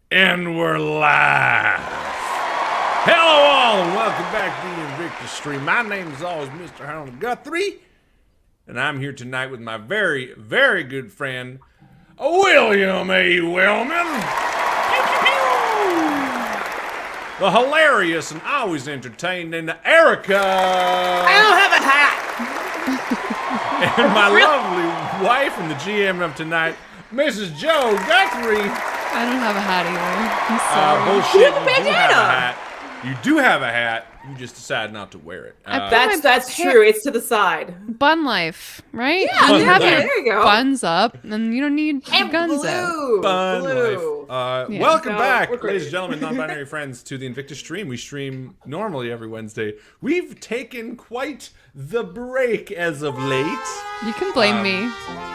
And we're live. Hello all and welcome back to the Invictus stream. My name is always Mr. Harlan Jo Guthrie. And I'm here tonight with my very, very good friend, William A. Wellman. The hilarious and always entertaining Erica. I don't have a hat. And my lovely wife and the GM of tonight, Mrs. Jo Guthrie. I don't have a hat either. I'm sorry. Bullshit. You have a hat. You do have a hat. You just decided not to wear it. That's true. It's to the side. Bun life, right? Yeah, you have there your you go. buns up, and you don't need your guns out. Fun Blue. life. Yeah. Welcome No, back, we're great. ladies and gentlemen, non-binary friends, to the Invictus stream. We stream normally every Wednesday. We've taken quite the break as of late. You can blame me.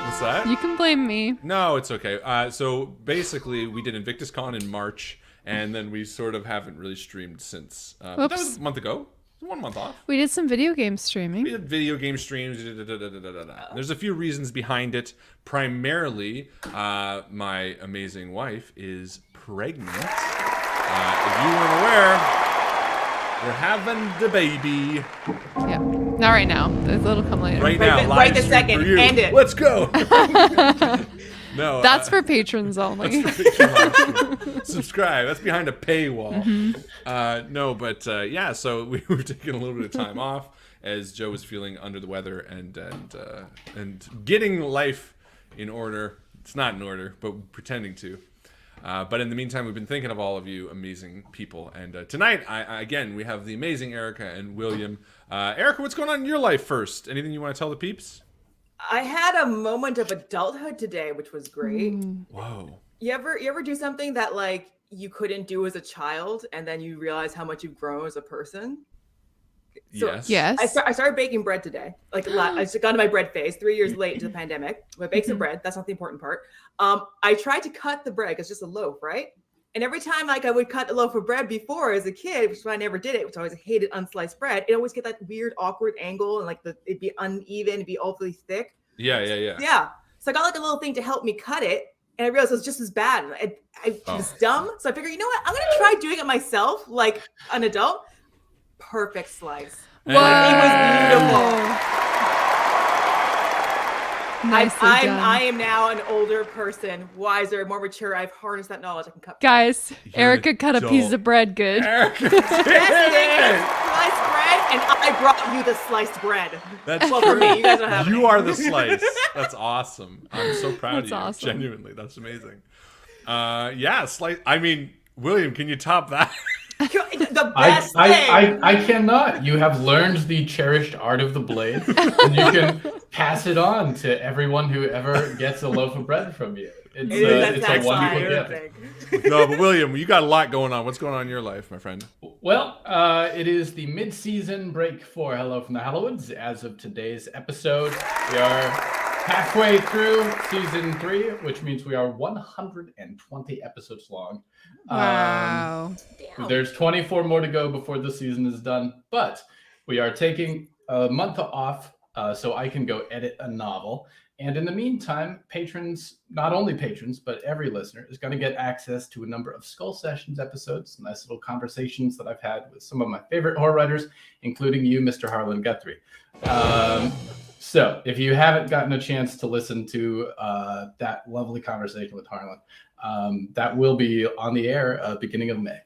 What's that? You can blame me. No, it's okay. So basically, we did InvictusCon in March, and then we sort of haven't really streamed since. But that was Oops. a month ago. 1 month off. We did some video game We streaming. did video game streams. There's a few reasons behind it. Primarily, my amazing wife is pregnant. If you weren't aware, we're having the baby Yeah. Not right now. It'll come later. right now. Right Live this stream second. for you. End it. Let's go. No, That's for patrons only. That's for Patreon. Subscribe. That's behind a paywall. No, but yeah. So we were taking a little bit of time off as Joe was feeling under the weather and getting life in order. It's not in order, but pretending to. But in the meantime, we've been thinking of all of you amazing people. And tonight, again, we have the amazing Erica and William. Erica, what's going on in your life first? Anything you want to tell the peeps? I had a moment of adulthood today, which was great. Whoa. You ever do something that like you couldn't do as a child, and then you realize how much you've grown as a person? So Yes. Yes. I started baking bread today. Like I just got into my bread phase 3 years late into the pandemic. But I baked some bread. That's not the important part. I tried to cut the bread. It's just a loaf, right? And every time like I would cut a loaf of bread before as a kid, which is why I never did it, which I always hated unsliced bread, it always get that weird awkward angle and like it'd be uneven, it'd be awfully thick. Yeah. Yeah. So I got like a little thing to help me cut it. And I realized it was just as bad. I was dumb. So I figured, you know what? I'm going to try doing it myself, like an adult. Perfect slice. Whoa. It was beautiful. Nicely done. I am now an older person, wiser, more mature. I've harnessed that knowledge. I can cut. Guys, You're Erica cut a piece adult. of bread good. Erica Best thing is sliced bread, and I brought you the sliced bread. That's Well, for me, you guys don't have You any. are the slice. That's awesome. I'm so proud That's of you. awesome. Genuinely, that's amazing. Yeah, slice. I mean, William, can you top that? The best thing. I cannot. You have learned the cherished art of the blade, and you can pass it on to everyone who ever gets a loaf of bread from you. It's a wonderful gift. No, but William, you got a lot going on. What's going on in your life, my friend? Well, it is the mid-season break for Hello from the Hallowoods. As of today's episode, we are halfway through season 3, which means we are 120 episodes long. Wow. There's 24 more to go before the season is done, but we are taking a month off so I can go edit a novel. And in the meantime, patrons, not only patrons, but every listener is going to get access to a number of Skull Sessions episodes, nice little conversations that I've had with some of my favorite horror writers, including you, Mr. Harlan Guthrie. So if you haven't gotten a chance to listen to that lovely conversation with Harlan, that will be on the air beginning of May.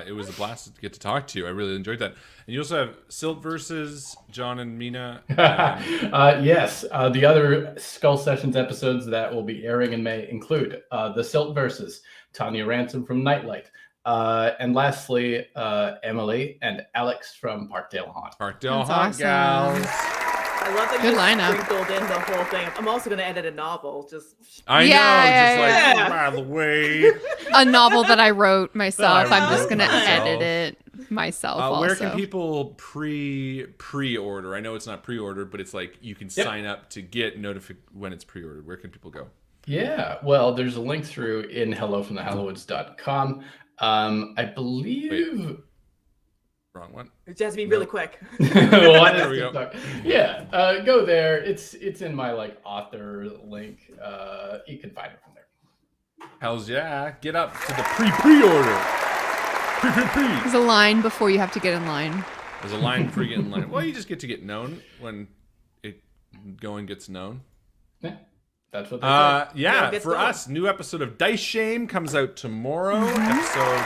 It was a blast to get to talk to you. I really enjoyed that. And you also have Silt versus John and Mina. Yes, the other Skull Sessions episodes that will be airing in May include the Silt versus Tanya Ransom from Nightlight. And lastly, Emily and Alex from Parkdale Haunt. Parkdale That's Haunt awesome. Gals. I love that Good you lineup. sprinkled in the whole thing. I'm also going to edit a novel. Just I know, Yeah, just like, by the way. A novel that I wrote myself. That I I'm just wrote going to myself. edit it myself also. Where can people pre-order? I know it's not pre-ordered, but it's like you can sign up to get notified when it's pre-ordered. Where can people go? Yeah, well, there's a link through in hellofromthehallowoods.com. I believe... Wrong one. it has to be really quick. Well, There we go. TikTok. Yeah, go there. It's in my like author link. You can find it from there. Hells yeah. Get up to the pre-order. Pre. There's a line before you have to get in line. There's a line before you get in line. Well, you just get to get known when it going gets known. Yeah, that's what they say. Yeah, for us, new episode of Dice Shame comes out tomorrow. Episode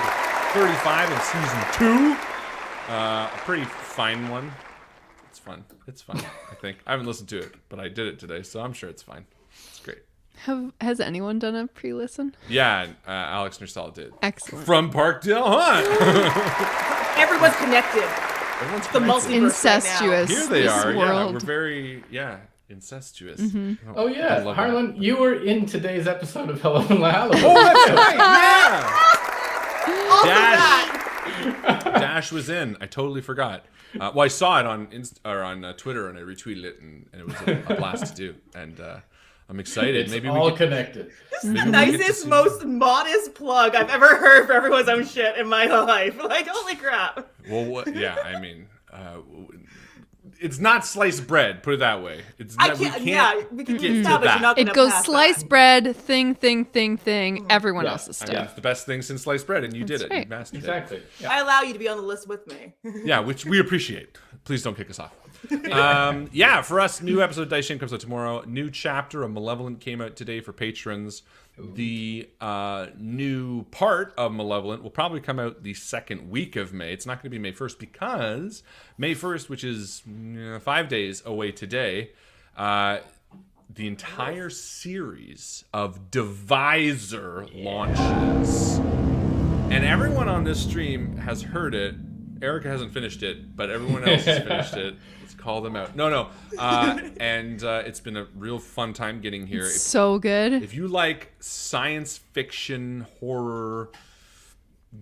35 in season 2. A pretty fine one. It's fun, I think. I haven't listened to it, but I did it today, so I'm sure it's fine. It's great. Has anyone done a pre-listen? Yeah, Alex Nursall did. Excellent. From Parkdale Hunt. Everyone's connected. Everyone's The connected. Incestuous. Here they this are. Yeah, world. we're very, incestuous. Oh yeah, I love Harlan, that. you were in today's episode of Hello and Halloween. Oh, that's right. Also Yeah. that. Dash was in. I totally forgot. Well, I saw it on Twitter and I retweeted it, and it was a blast to do. And I'm excited. It's Maybe all we can, connected. maybe we get to Nicest, see- most modest plug I've ever heard for everyone's own shit in my life. Like, holy crap. Well, what? Yeah, I mean, it's not sliced bread. Put it that way. It's I not. can't, We can't we can get to establish that. you're not gonna It goes pass sliced that. bread, thing, everyone Yeah. else's I stuff. mean, it's the best thing since sliced bread, and you That's did it. right. You mastered Exactly. it. Yeah. I allow you to be on the list with me. Yeah, which we appreciate. Please don't kick us off. Yeah, for us, new episode of Dice Shame comes out tomorrow. New chapter of Malevolent came out today for patrons. The new part of Malevolent will probably come out the second week of May. It's not going to be May 1st because May 1st, which is 5 days away today, the entire series of Divisor launches. And everyone on this stream has heard it. Erica hasn't finished it, but everyone else has finished it. Let's call them out. No. And it's been a real fun time getting here. So good. If you like science fiction, horror,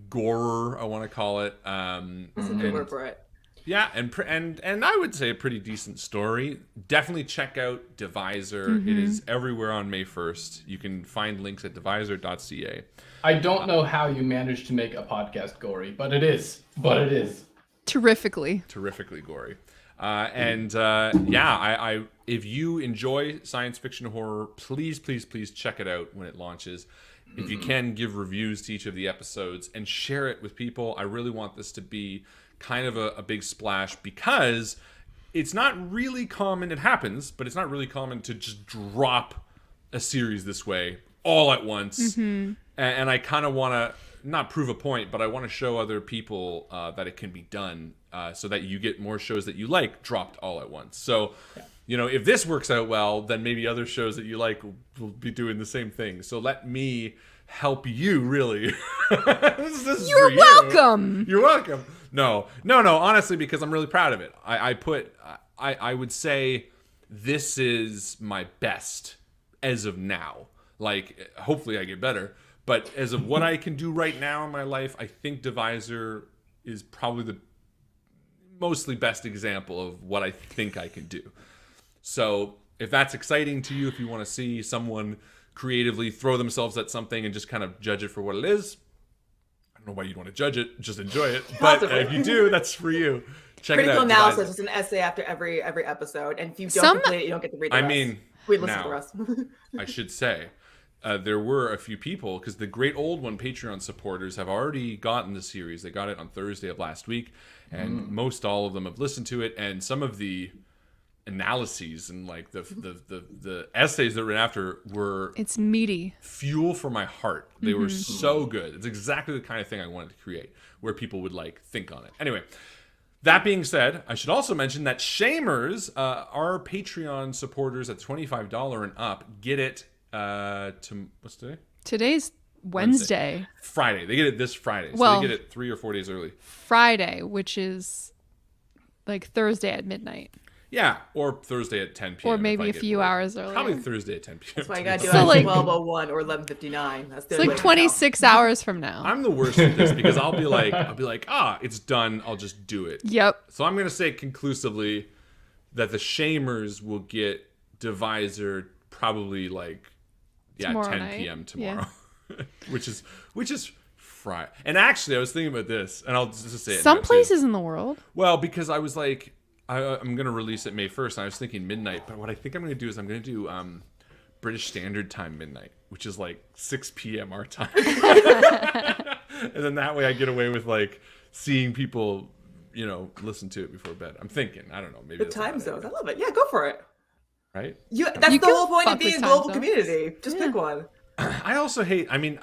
gore, I want to call it. That's a good word for it. Yeah, and I would say a pretty decent story. Definitely check out Divisor. It is everywhere on May 1st. You can find links at divisor.ca. I don't know how you managed to make a podcast gory, but it is. Terrifically. Terrifically gory. I if you enjoy science fiction horror, please check it out when it launches. If you can, give reviews to each of the episodes and share it with people. I really want this to be kind of a big splash because it's not really common. It happens, but it's not really common to just drop a series this way all at once. And I kind of want to not prove a point, but I want to show other people that it can be done so that you get more shows that you like dropped all at once. So, if this works out well, then maybe other shows that you like will be doing the same thing. So let me help you, really. This is You're for you. welcome. You're welcome. No, honestly, because I'm really proud of it. I would say this is my best as of now. Like, hopefully I get better. But as of what I can do right now in my life, I think Divisor is probably the mostly best example of what I think I can do. So if that's exciting to you, if you want to see someone creatively throw themselves at something and just kind of judge it for what it is, I don't know why you'd want to judge it, just enjoy it. But if you do, that's for you. Check it out. Critical analysis is an essay after every episode, and if you don't complete it, you don't get to read the rest. We listen to the rest. I should say, there were a few people, because the Great Old One Patreon supporters have already gotten the series. They got it on Thursday of last week, and most all of them have listened to it, and some of the analyses and like the essays that were after were It's meaty. fuel for my heart. They were so good. It's exactly the kind of thing I wanted to create, where people would like think on it. Anyway, that being said, I should also mention that Shamers, our Patreon supporters at $25 and up, get it what's today? Today's Wednesday. Friday. They get it this Friday. So Well, they get it 3 or 4 days early. Friday, which is like Thursday at midnight. Yeah, or Thursday at 10 p.m. Or if maybe I a get few bored. hours earlier. Probably Thursday at 10 p.m. That's why you gotta do it So, at like- 12:01 or 11:59. That's the It's like 26 hours from now. I'm the worst at this because I'll be like, it's done. I'll just do it. Yep. So I'm going to say conclusively that the Shamers will get Divisor probably Tomorrow 10 night. p.m. tomorrow, which is Friday. And actually, I was thinking about this, and I'll just say it. Some now, too. places in the world. Well, because I was like, I'm going to release it May 1st, and I was thinking midnight. But what I think I'm going to do is I'm going to do British Standard Time midnight, which is like 6 p.m. our time. And then that way I get away with like seeing people, you know, listen to it before bed. I'm thinking, I don't know, maybe The time zones. I love it. Yeah, go for it. right? That's You the can whole point of fuck being with a time global zones. community. Just pick one. I also hate, I mean,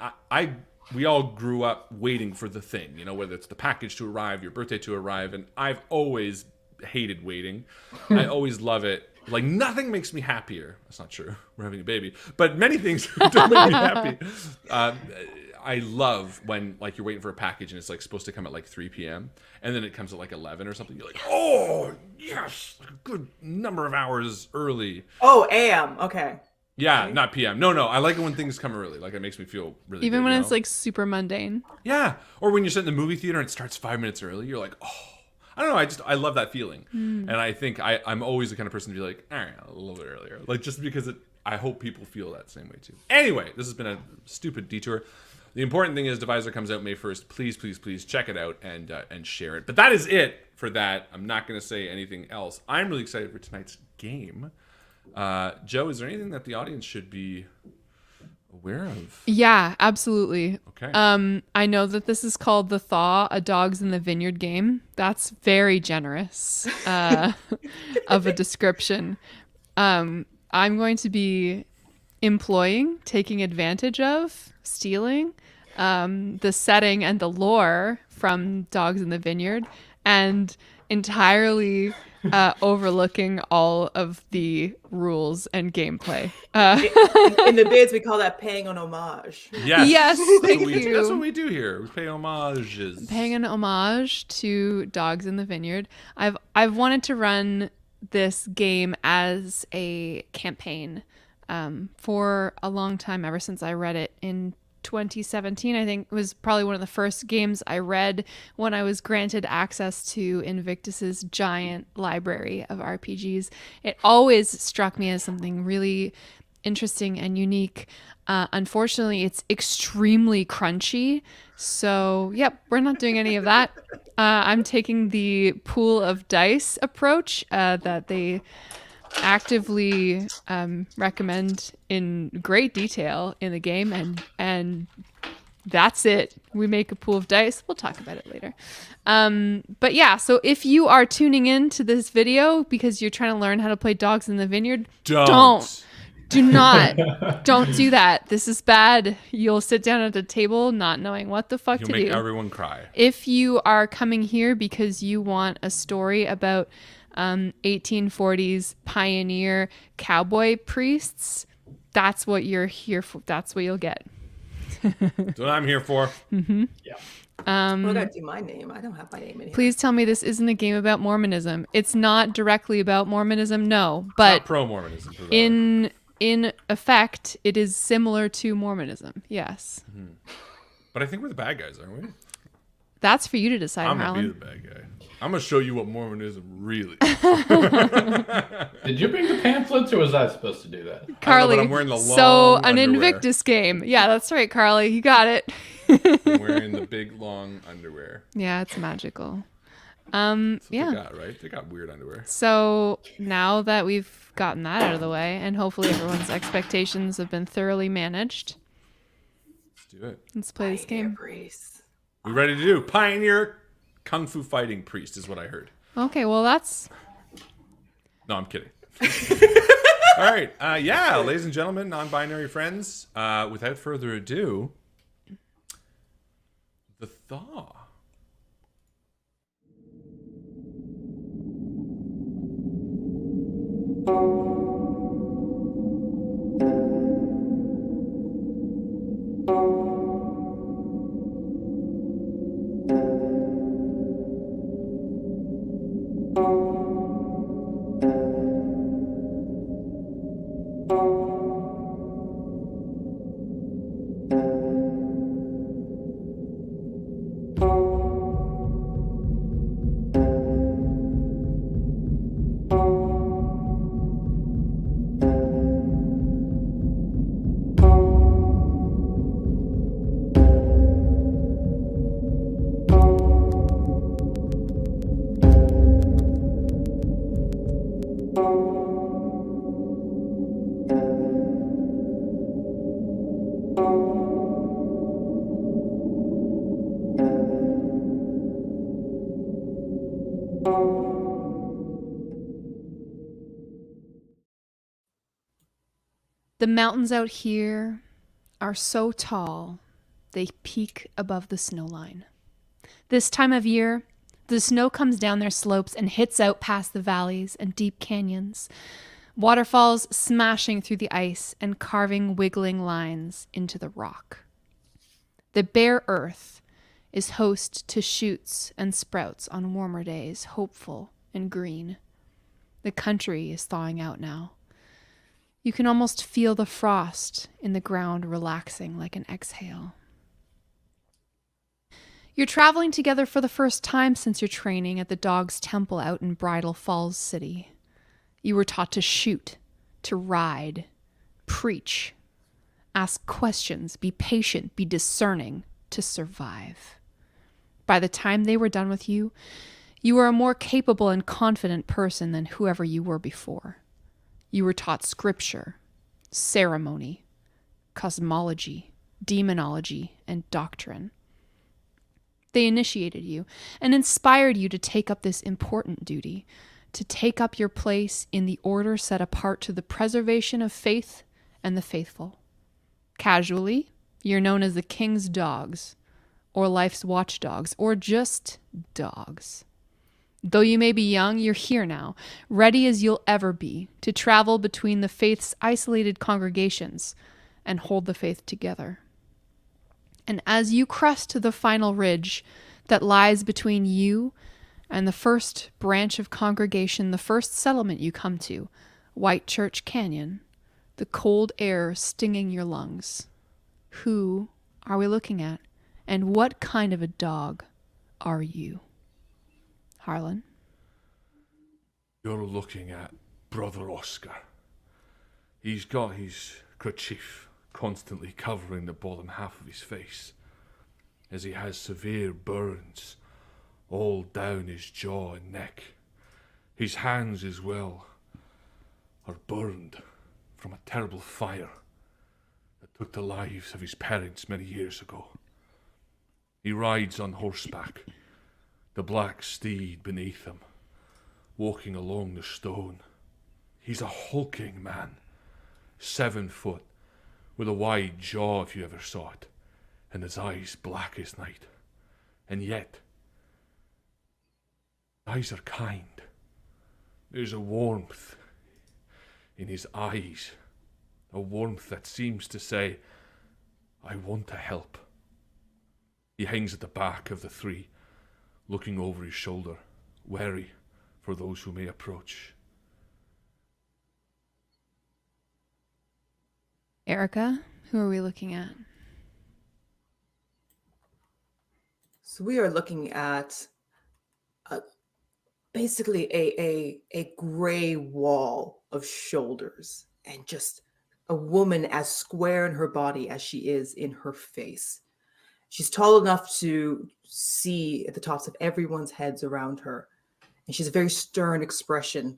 we all grew up waiting for the thing, you know, whether it's the package to arrive, your birthday to arrive, and I've always hated waiting. I always love it. Like, nothing makes me happier. That's not true. We're having a baby. But many things don't make me happy. I love when, like, you're waiting for a package and it's, like, supposed to come at, like, 3 p.m. And then it comes at, like, 11 or something. You're like, oh, yes, like a good number of hours early. Oh, AM. Okay. Yeah, not PM. No, I like it when things come early. Like, it makes me feel really Even good, when you it's know? like super mundane. Yeah. Or when you're sitting in the movie theater and it starts 5 minutes early, you're like, oh. I don't know. I love that feeling. And I think I'm always the kind of person to be like, all right, a little bit earlier. Like, just because I hope people feel that same way too. Anyway, this has been a stupid detour. The important thing is Divisor comes out May 1st. Please check it out and share it. But that is it for that. I'm not going to say anything else. I'm really excited for tonight's game. Joe, is there anything that the audience should be aware of? Yeah, absolutely. Okay. I know that this is called the Thaw, a Dogs in the Vineyard game. That's very generous of a description. I'm going to be taking advantage of, stealing the setting and the lore from Dogs in the Vineyard, and entirely overlooking all of the rules and gameplay. In the bids, we call that paying an homage. Yes. Yes, thank That's you. what we do here. We pay homages. Paying an homage to Dogs in the Vineyard. I've wanted to run this game as a campaign for a long time, ever since I read it in 2017. I think it was probably one of the first games I read when I was granted access to Invictus's giant library of RPGs. It always struck me as something really interesting and unique. Unfortunately, it's extremely crunchy. So, yep, we're not doing any of that. I'm taking the pool of dice approach that they actively recommend in great detail in the game, and that's it. We make a pool of dice. We'll talk about it later. But yeah, so if you are tuning in to this video because you're trying to learn how to play Dogs in the Vineyard, do not don't do that. This is bad. You'll sit down at a table not knowing what the fuck You'll to make do. everyone cry. If you are coming here because you want a story about 1840s pioneer cowboy priests, that's what you're here for. That's what you'll get. That's what I'm here for. Yeah. I gotta do my name. I don't have my name in here. Please tell me this isn't a game about Mormonism. It's not directly about Mormonism, no, Not but pro-Mormonism. for that. in effect, it is similar to Mormonism. Yes. But I think we're the bad guys, aren't we? That's for you to decide, I'm going to be Harlan. the bad guy. I'm going to show you what Mormonism really is. Did you bring the pamphlets, or was I supposed to do that? Carly, I'm wearing the so long an underwear. Invictus game. Yeah, that's right, Carly. You got it. I'm wearing the big, long underwear. Yeah, it's magical. That's what Yeah. they got, right? They got weird underwear. So now that we've gotten that out of the way, and hopefully everyone's expectations have been thoroughly managed, Let's do it. let's play this game. Priest. We ready to do Pioneer Kung Fu Fighting Priest is what I heard. Okay, well that's No, I'm kidding. All right. Yeah, ladies and gentlemen, non-binary friends, without further ado, the Thaw. The mountains out here are so tall, they peak above the snow line. This time of year, the snow comes down their slopes and hits out past the valleys and deep canyons, waterfalls smashing through the ice and carving wiggling lines into the rock. The bare earth is host to shoots and sprouts on warmer days, hopeful and green. The country is thawing out now. You can almost feel the frost in the ground relaxing like an exhale. You're traveling together for the first time since your training at the Dog's Temple out in Bridal Falls City. You were taught to shoot, to ride, preach, ask questions, be patient, be discerning, to survive. By the time they were done with you, you were a more capable and confident person than whoever you were before. You were taught scripture, ceremony, cosmology, demonology, and doctrine. They initiated you and inspired you to take up this important duty, to take up your place in the order set apart to the preservation of faith and the faithful. Casually, you're known as the King's Dogs, or Life's Watchdogs, or just dogs. Though you may be young, you're here now, ready as you'll ever be to travel between the faith's isolated congregations and hold the faith together. And as you crest the final ridge that lies between you and the first branch of congregation, the first settlement you come to, White Church Canyon, the cold air stinging your lungs, who are we looking at? And what kind of a dog are you? Harlan? You're looking at Brother Oscar. He's got his kerchief constantly covering the bottom half of his face, as he has severe burns all down his jaw and neck. His hands as well are burned from a terrible fire that took the lives of his parents many years ago. He rides on horseback, the black steed beneath him, walking along the stone. He's a hulking man, 7 foot, with a wide jaw if you ever saw it, and his eyes black as night. And yet, eyes are kind. There's a warmth in his eyes, a warmth that seems to say, I want to help. He hangs at the back of the three, looking over his shoulder, wary for those who may approach. Erica, who are we looking at? So we are looking at basically a gray wall of shoulders and just a woman as square in her body as she is in her face. She's tall enough to see at the tops of everyone's heads around her. And she's a very stern expression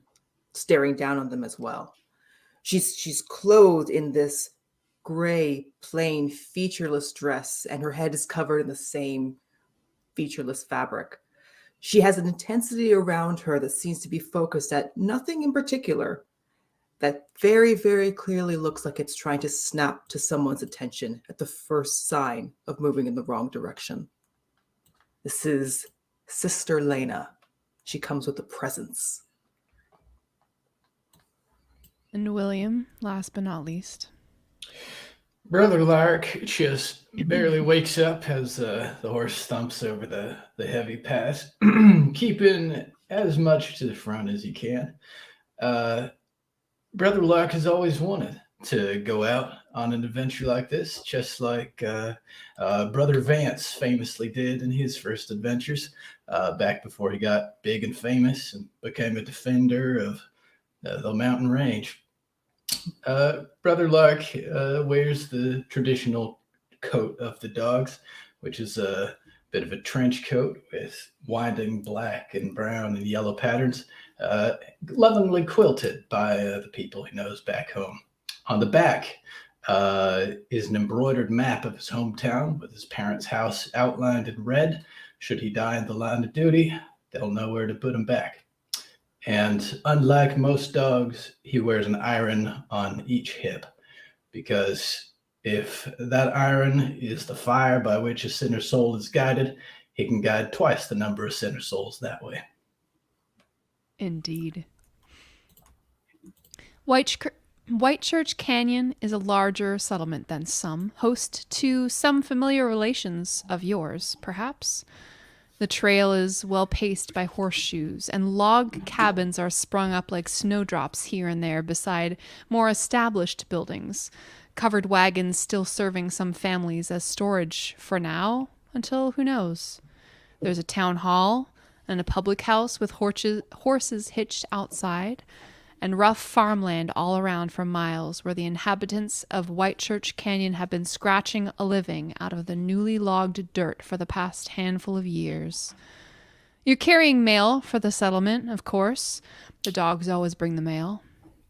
staring down on them as well. She's clothed in this gray, plain, featureless dress, and her head is covered in the same featureless fabric. She has an intensity around her that seems to be focused at nothing in particular, that very, very clearly looks like it's trying to snap to someone's attention at the first sign of moving in the wrong direction. This is Sister Lena. She comes with a presence. And William, last but not least. Brother Lark just barely wakes up as the horse thumps over the heavy pass, keeping as much to the front as he can. Brother Lark has always wanted to go out on an adventure like this, just like Brother Vance famously did in his first adventures, back before he got big and famous and became a defender of the mountain range. Brother Lark wears the traditional coat of the dogs, which is a bit of a trench coat with winding black and brown and yellow patterns, lovingly quilted by the people he knows back home. On the back is an embroidered map of his hometown with his parents' house outlined in red. Should he die in the line of duty, they'll know where to put him back. And unlike most dogs, he wears an iron on each hip, because if that iron is the fire by which a sinner's soul is guided, he can guide twice the number of sinner souls that way. Indeed. Whitechurch Canyon is a larger settlement than some, host to some familiar relations of yours, perhaps. The trail is well paced by horseshoes, and log cabins are sprung up like snowdrops here and there beside more established buildings, covered wagons still serving some families as storage for now, until who knows. There's a town hall and a public house with horses hitched outside, and rough farmland all around for miles where the inhabitants of Whitechurch Canyon have been scratching a living out of the newly logged dirt for the past handful of years. You're carrying mail for the settlement, of course. The dogs always bring the mail.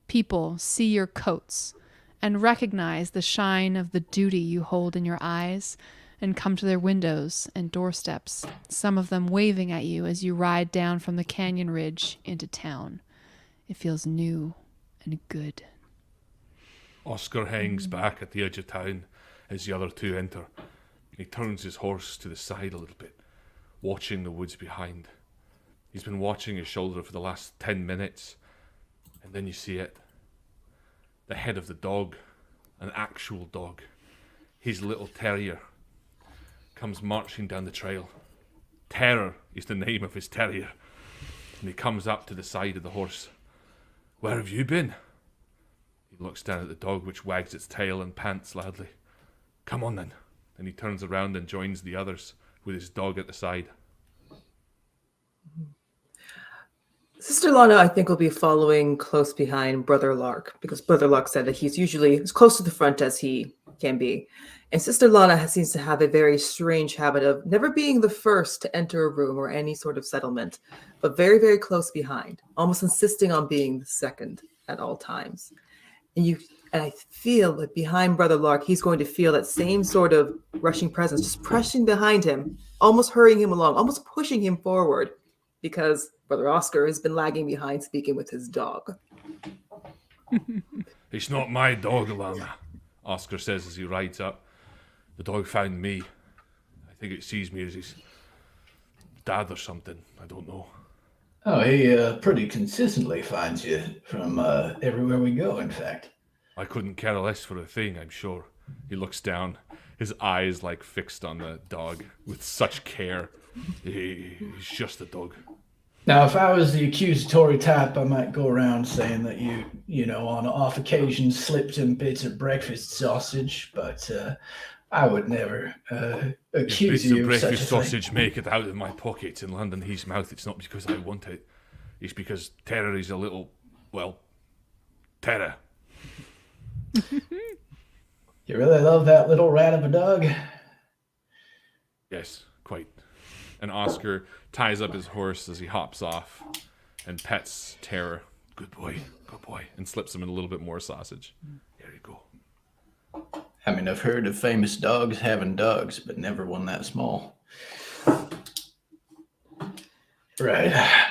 People see your coats and recognize the shine of the duty you hold in your eyes and come to their windows and doorsteps, some of them waving at you as you ride down from the canyon ridge into town. It feels new and good. Oscar hangs back at the edge of town as the other two enter. He turns his horse to the side a little bit, watching the woods behind. He's been watching his shoulder for the last 10 minutes, and then you see it. The head of the dog, an actual dog, his little terrier, comes marching down the trail. Terror is the name of his terrier, and he comes up to the side of the horse. Where have you been? He looks down at the dog, which wags its tail and pants loudly. Come on then. Then he turns around and joins the others with his dog at the side. Sister Lana, I think, will be following close behind Brother Lark, because Brother Lark said that he's usually as close to the front as he can be. And Sister Lana seems to have a very strange habit of never being the first to enter a room or any sort of settlement, but very, very close behind, almost insisting on being the second at all times. And I feel that behind Brother Lark, he's going to feel that same sort of rushing presence, just pressing behind him, almost hurrying him along, almost pushing him forward, because Brother Oscar has been lagging behind speaking with his dog. It's not my dog, Alana, Oscar says as he rides up. The dog found me. I think it sees me as his dad or something. I don't know. Oh, he pretty consistently finds you from everywhere we go, in fact. I couldn't care less for a thing, I'm sure. He looks down, his eyes like fixed on the dog with such care. He's just a dog. Now, if I was the accusatory type, I might go around saying that you know, on off occasion slipped him bits of breakfast sausage, but I would never accuse you of such a thing. Breakfast sausage make it out of my pocket and land in his mouth. It's not because I want it. It's because Terror is a little, well, Terror. You really love that little rat of a dog? Yes, quite. And Oscar ties up his horse as he hops off and pets Terror. Good boy, and slips him in a little bit more sausage. Here you go. I mean, I've heard of famous dogs having dogs, but never one that small. Right.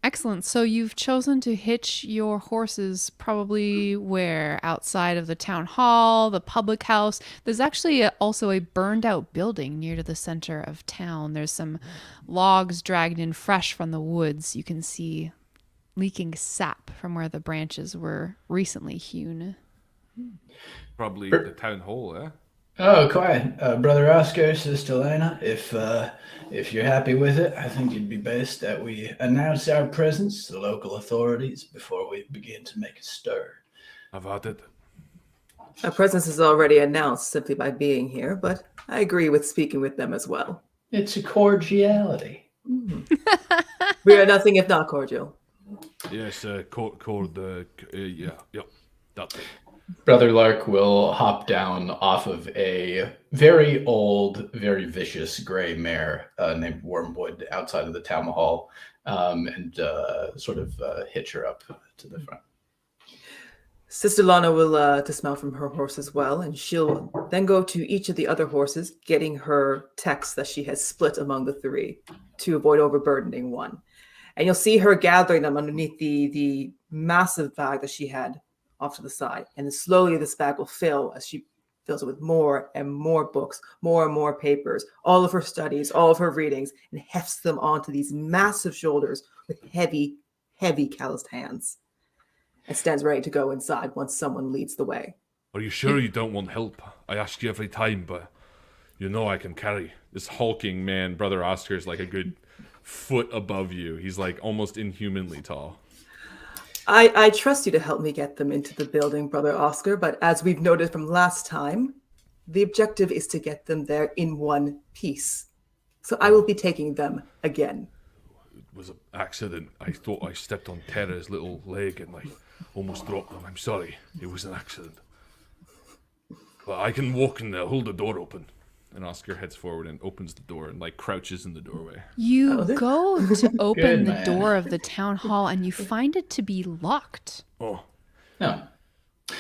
Excellent. So you've chosen to hitch your horses probably where? Outside of the town hall, the public house. There's actually also a burned out building near to the center of town. There's some logs dragged in fresh from the woods. You can see leaking sap from where the branches were recently hewn. Probably the town hall, eh? Oh, quite. Brother Oscar, Sister Lena, if you're happy with it, I think it'd be best that we announce our presence to the local authorities before we begin to make a stir. I've had it. Our presence is already announced simply by being here, but I agree with speaking with them as well. It's a cordiality. Mm-hmm. We are nothing if not cordial. Yes, yeah, that's it. Brother Lark will hop down off of a very old, very vicious gray mare named Wormwood outside of the town hall and sort of hitch her up to the front. Sister Lana will dismount from her horse as well, and she'll then go to each of the other horses, getting her text that she has split among the three to avoid overburdening one. And you'll see her gathering them underneath the massive bag that she had off to the side. And then slowly this bag will fill as she fills it with more and more books, more and more papers, all of her studies, all of her readings, and hefts them onto these massive shoulders with heavy, heavy calloused hands. And stands ready to go inside once someone leads the way. Are you sure you don't want help? I ask you every time, but you know I can carry. This hulking man, Brother Oscar, is like a good foot above you. He's like almost inhumanly tall. I trust you to help me get them into the building, Brother Oscar, but as we've noted from last time, the objective is to get them there in one piece. So I will be taking them again. It was an accident. I thought I stepped on Tara's little leg and I almost dropped them. I'm sorry. It was an accident. But I can walk and hold the door open. And Oscar heads forward and opens the door and like crouches in the doorway. You go to open Good the man. door of the town hall and you find it to be locked. Oh, No.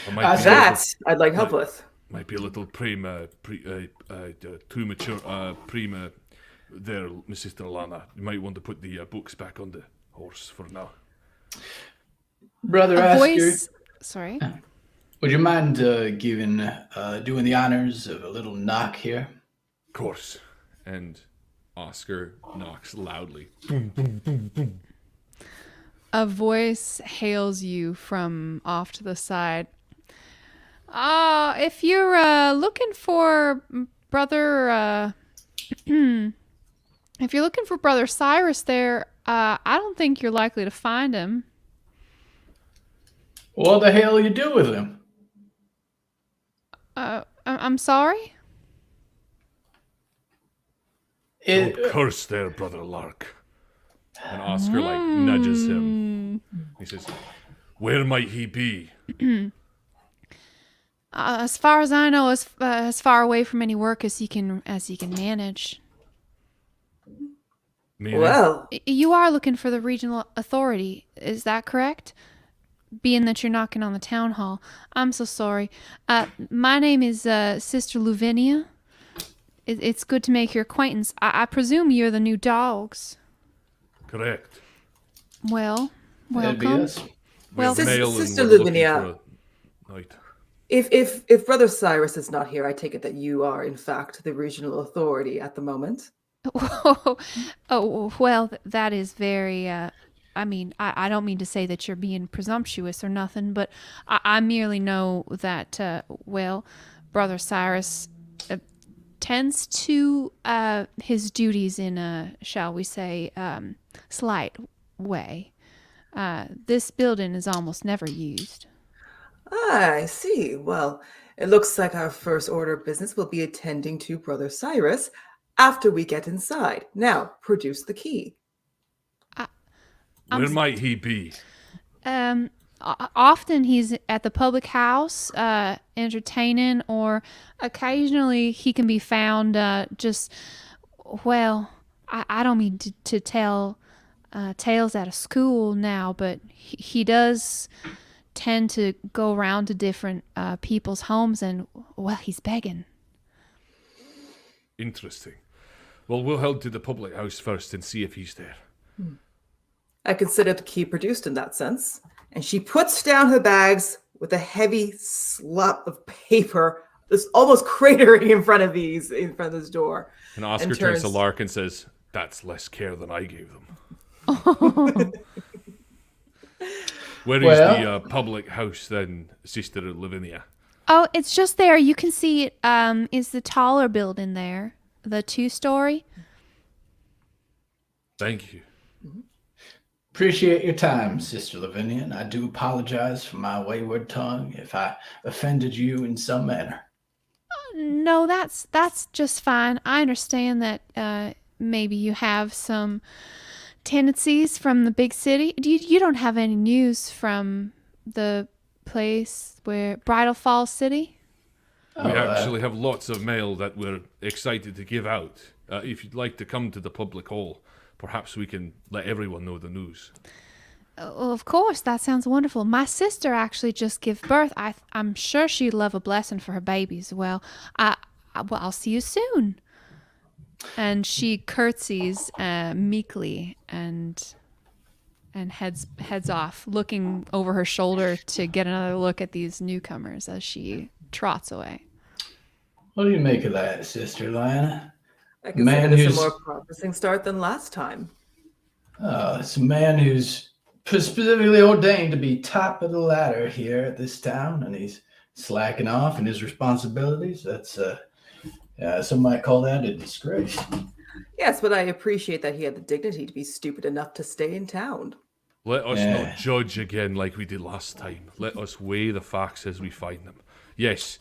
I might be That I'd like help with. might be a little too mature, there, Miss Sister Lana. You might want to put the books back on the horse for now. Brother A Oscar, voice. Sorry. would you mind doing the honors of a little knock here? Of course. And Oscar knocks loudly. A voice hails you from off to the side. If you're looking for Brother, if you're looking for Brother Cyrus there, I don't think you're likely to find him. What the hell you do with him? I'm sorry? Don't curse there, Brother Lark. And Oscar like nudges him. He says, "Where might he be?" As far as I know, as far away from any work as he can manage. Meaning? Well, You are looking for the regional authority, is that correct? Being that you're knocking on the town hall. I'm so sorry. My name is Sister Lavinia. It's good to make your acquaintance. I presume you're the new dogs. Correct. Well, That'd be welcome. us. Well, We have mail and Sister we're looking Lavinia. for a night. if Brother Cyrus is not here, I take it that you are in fact the regional authority at the moment. Oh, well, that is very, I mean, I don't mean to say that you're being presumptuous or nothing, but I merely know that, well, Brother Cyrus tends to his duties in a, shall we say, slight way. This building is almost never used. I see. Well, it looks like our first order of business will be attending to Brother Cyrus after we get inside. Now, produce the key. Where might he be? Often he's at the public house, entertaining, or occasionally he can be found just, well, I don't mean to tell tales out of school now, but he does tend to go around to different people's homes and, well, he's begging. Interesting. Well, we'll head to the public house first and see if he's there. I consider the key produced in that sense. And she puts down her bags with a heavy slap of paper that's almost cratering in front of this door. And Oscar And turns to turns- Lark and says, "That's less care than I gave them." Where is Well- the public house then, Sister Lavinia? Oh, it's just there. You can see it is the taller building there, the 2-story. Thank you. Appreciate your time, Sister Lavinia, and I do apologize for my wayward tongue if I offended you in some manner. No, that's just fine. I understand that maybe you have some tendencies from the big city. You don't have any news from the place where Bridal Falls City? We actually have lots of mail that we're excited to give out. If you'd like to come to the public hall, perhaps we can let everyone know the news. Well, of course, that sounds wonderful. My sister actually just gave birth. I'm sure she'd love a blessing for her babies. Well, I'll see you soon. And she curtsies meekly and and heads off, looking over her shoulder to get another look at these newcomers as she trots away. What do you make of that, Sister Lana? I consider Man this who's- a more promising start than last time. It's a man who's specifically ordained to be top of the ladder here at this town, and he's slacking off in his responsibilities. That's some might call that a disgrace. Yes, but I appreciate that he had the dignity to be stupid enough to stay in town. Let us Yeah. not judge again like we did last time. Let us weigh the facts as we find them. Yes,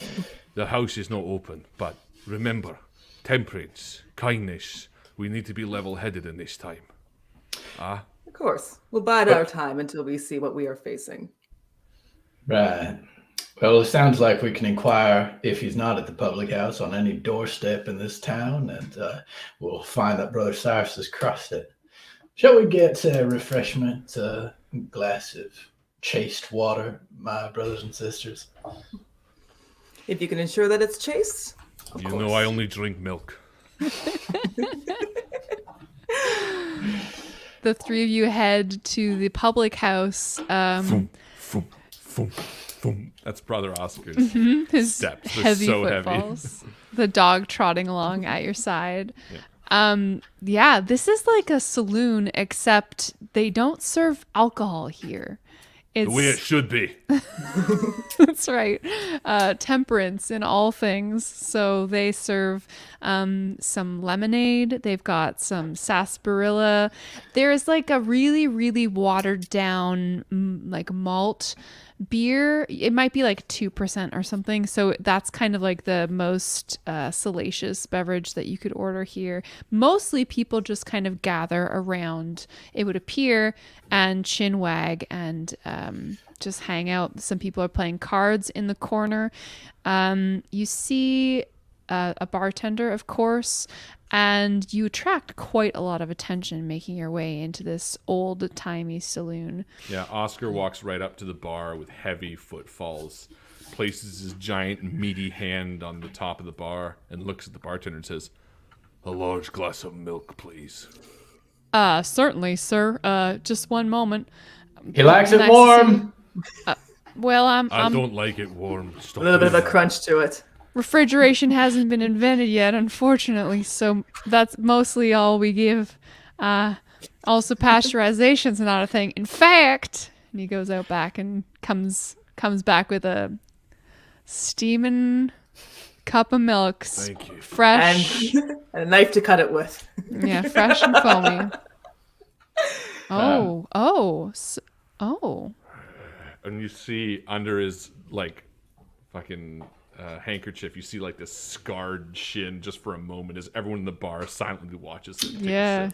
the house is not open, but remember, temperance, kindness, we need to be level-headed in this time. Ah, Of course, we'll bide our time until we see what we are facing. Right. Well, it sounds like we can inquire if he's not at the public house on any doorstep in this town, and we'll find that Brother Cyrus has crossed it. Shall we get a refreshment, a glass of chaste water, my brothers and sisters? If you can ensure that it's chaste, of you course. know I only drink milk. The three of you head to the public house. Boom, boom, boom, boom. That's Brother Oscar's His steps. They're heavy so footfalls. The dog trotting along at your side. Yeah. This is like a saloon, except they don't serve alcohol here. It's, The way it should be. that's right. Temperance in all things. So they serve some lemonade. They've got some sarsaparilla. There's like a really, really watered down like malt beer. It might be like 2% or something. So that's kind of like the most salacious beverage that you could order here. Mostly people just kind of gather around, it would appear, and chinwag and just hang out. Some people are playing cards in the corner. You see a bartender, of course, and you attract quite a lot of attention making your way into this old-timey saloon. Yeah, Oscar walks right up to the bar with heavy footfalls, places his giant meaty hand on the top of the bar, and looks at the bartender and says, "A large glass of milk, please." Certainly, sir. Just one moment. He likes it Nice to warm. Well, I I'm don't like it warm. A Stop little bit of a doing that. crunch to it. refrigeration hasn't been invented yet, unfortunately. So that's mostly all we give. Also, pasteurization's not a thing. In fact, and he goes out back and comes back with a steaming cup of milk, Thank you. fresh, And a knife to cut it with. yeah, fresh and foamy. Oh. And you see under his like fucking handkerchief, you see like this scarred shin just for a moment as everyone in the bar silently watches him take a Yeah.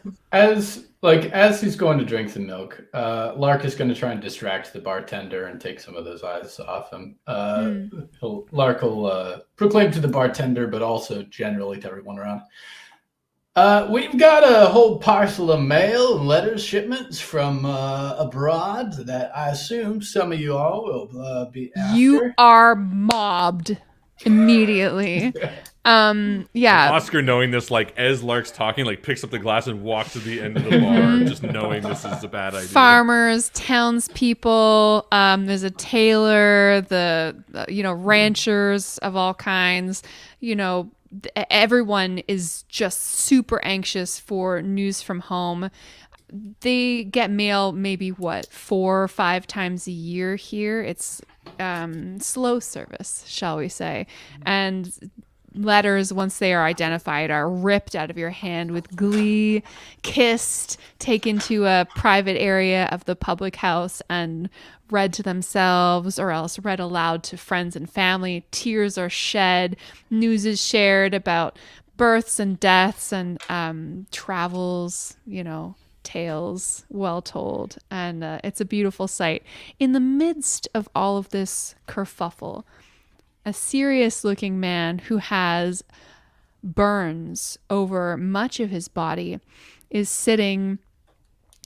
sip. As he's going to drink the milk, Lark is going to try and distract the bartender and take some of those eyes off him. Lark will proclaim to the bartender, but also generally to everyone around. We've got a whole parcel of mail and letters shipments from abroad that I assume some of you all will be after. You are mobbed immediately. Yeah. Oscar, knowing this, like as Lark's talking, like picks up the glass and walks to the end of the bar, just knowing this is a bad idea. Farmers, townspeople, there's a tailor, the ranchers of all kinds, everyone is just super anxious for news from home. They get mail maybe 4 or 5 times a year here. It's slow service, shall we say. And letters, once they are identified, are ripped out of your hand with glee, kissed, taken to a private area of the public house and read to themselves or else read aloud to friends and family. Tears are shed. News is shared about births and deaths and travels, tales well told. And it's a beautiful sight. In the midst of all of this kerfuffle, a serious-looking man who has burns over much of his body is sitting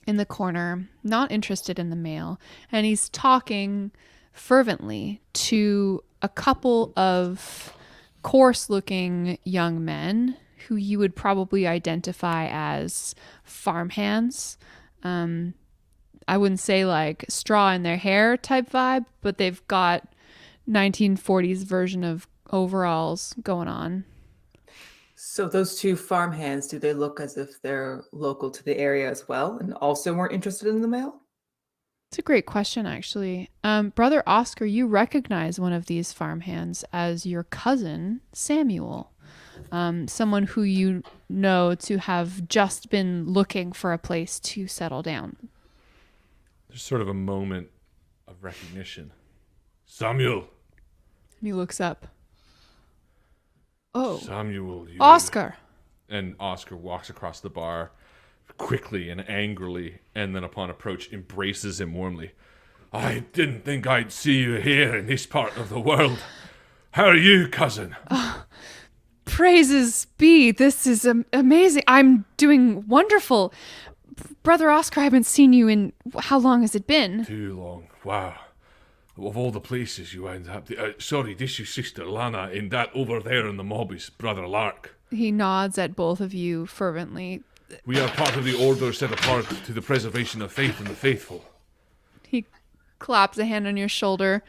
in the corner, not interested in the mail, and he's talking fervently to a couple of coarse-looking young men who you would probably identify as farmhands. I wouldn't say like straw in their hair type vibe, but they've got 1940s version of overalls going on. So those two farmhands, do they look as if they're local to the area as well and also weren't interested in the mail? It's a great question, actually. Brother Oscar, you recognize one of these farmhands as your cousin, Samuel. Someone who you know to have just been looking for a place to settle down. There's sort of a moment of recognition. Samuel. And he looks up. Oh, Samuel. Oscar. And Oscar walks across the bar quickly and angrily, and then upon approach embraces him warmly. I didn't think I'd see you here in this part of the world. How are you, cousin? Praises be. This is amazing. I'm doing wonderful. Brother Oscar, I haven't seen you in... How long has it been? Too long. Wow. Of all the places you end up... sorry, this is Sister Lana, and that over there in the mob is Brother Lark. He nods at both of you fervently. We are part of the order set apart to the preservation of faith in the faithful. He claps a hand on your shoulder.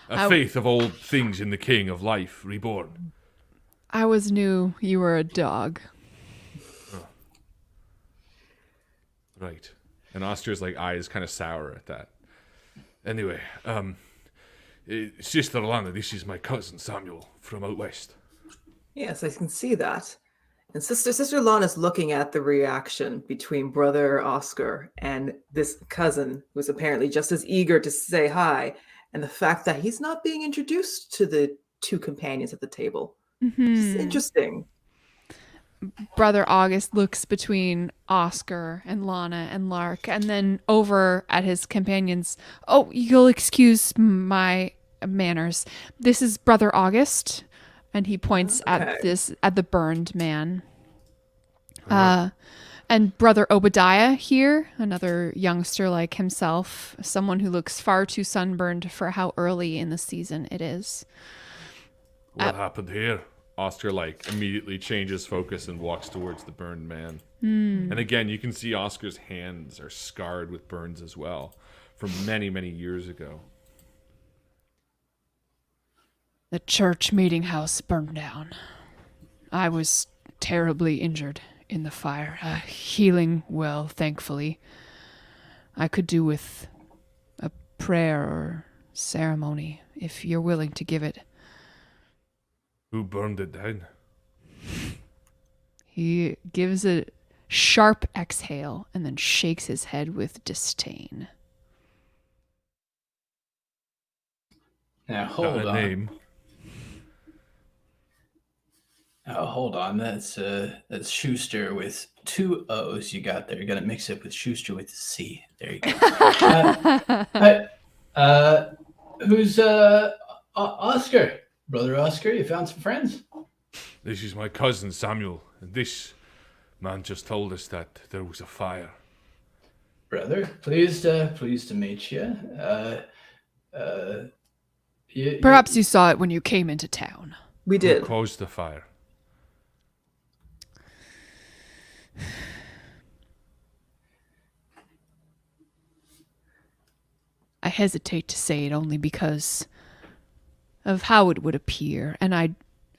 A faith of all things in the King of life reborn. I always knew you were a dog. Oh. Right. And Oscar's like eyes kind of sour at that. Anyway, Sister Lana, this is my cousin Samuel from out west. Yes, I can see that. And Sister Lana's looking at the reaction between Brother Oscar and this cousin, who's apparently just as eager to say hi, and the fact that he's not being introduced to the two companions at the table. It's interesting. Brother August looks between Oscar and Lana and Lark, and then over at his companions. Oh, you'll excuse my manners. This is Brother August, and he points at the burned man. And Brother Obadiah here, another youngster like himself, someone who looks far too sunburned for how early in the season it is. What happened here? Oscar immediately changes focus and walks towards the burned man. And again, you can see Oscar's hands are scarred with burns as well from many, many years ago. The church meeting house burned down. I was terribly injured in the fire. Healing well, thankfully. I could do with a prayer or ceremony, if you're willing to give it. Who burned it down? He gives a sharp exhale and then shakes his head with disdain. Now hold on. Name. Oh, hold on. That's Schuster with two O's you got there. You're gonna mix it with Schuster with a C. There you go. Who's Oscar? Brother Oscar, you found some friends? This is my cousin Samuel, and this man just told us that there was a fire. Brother, pleased to meet you. Perhaps you saw it when you came into town. We did. Who caused the fire? I hesitate to say it only because of how it would appear, and I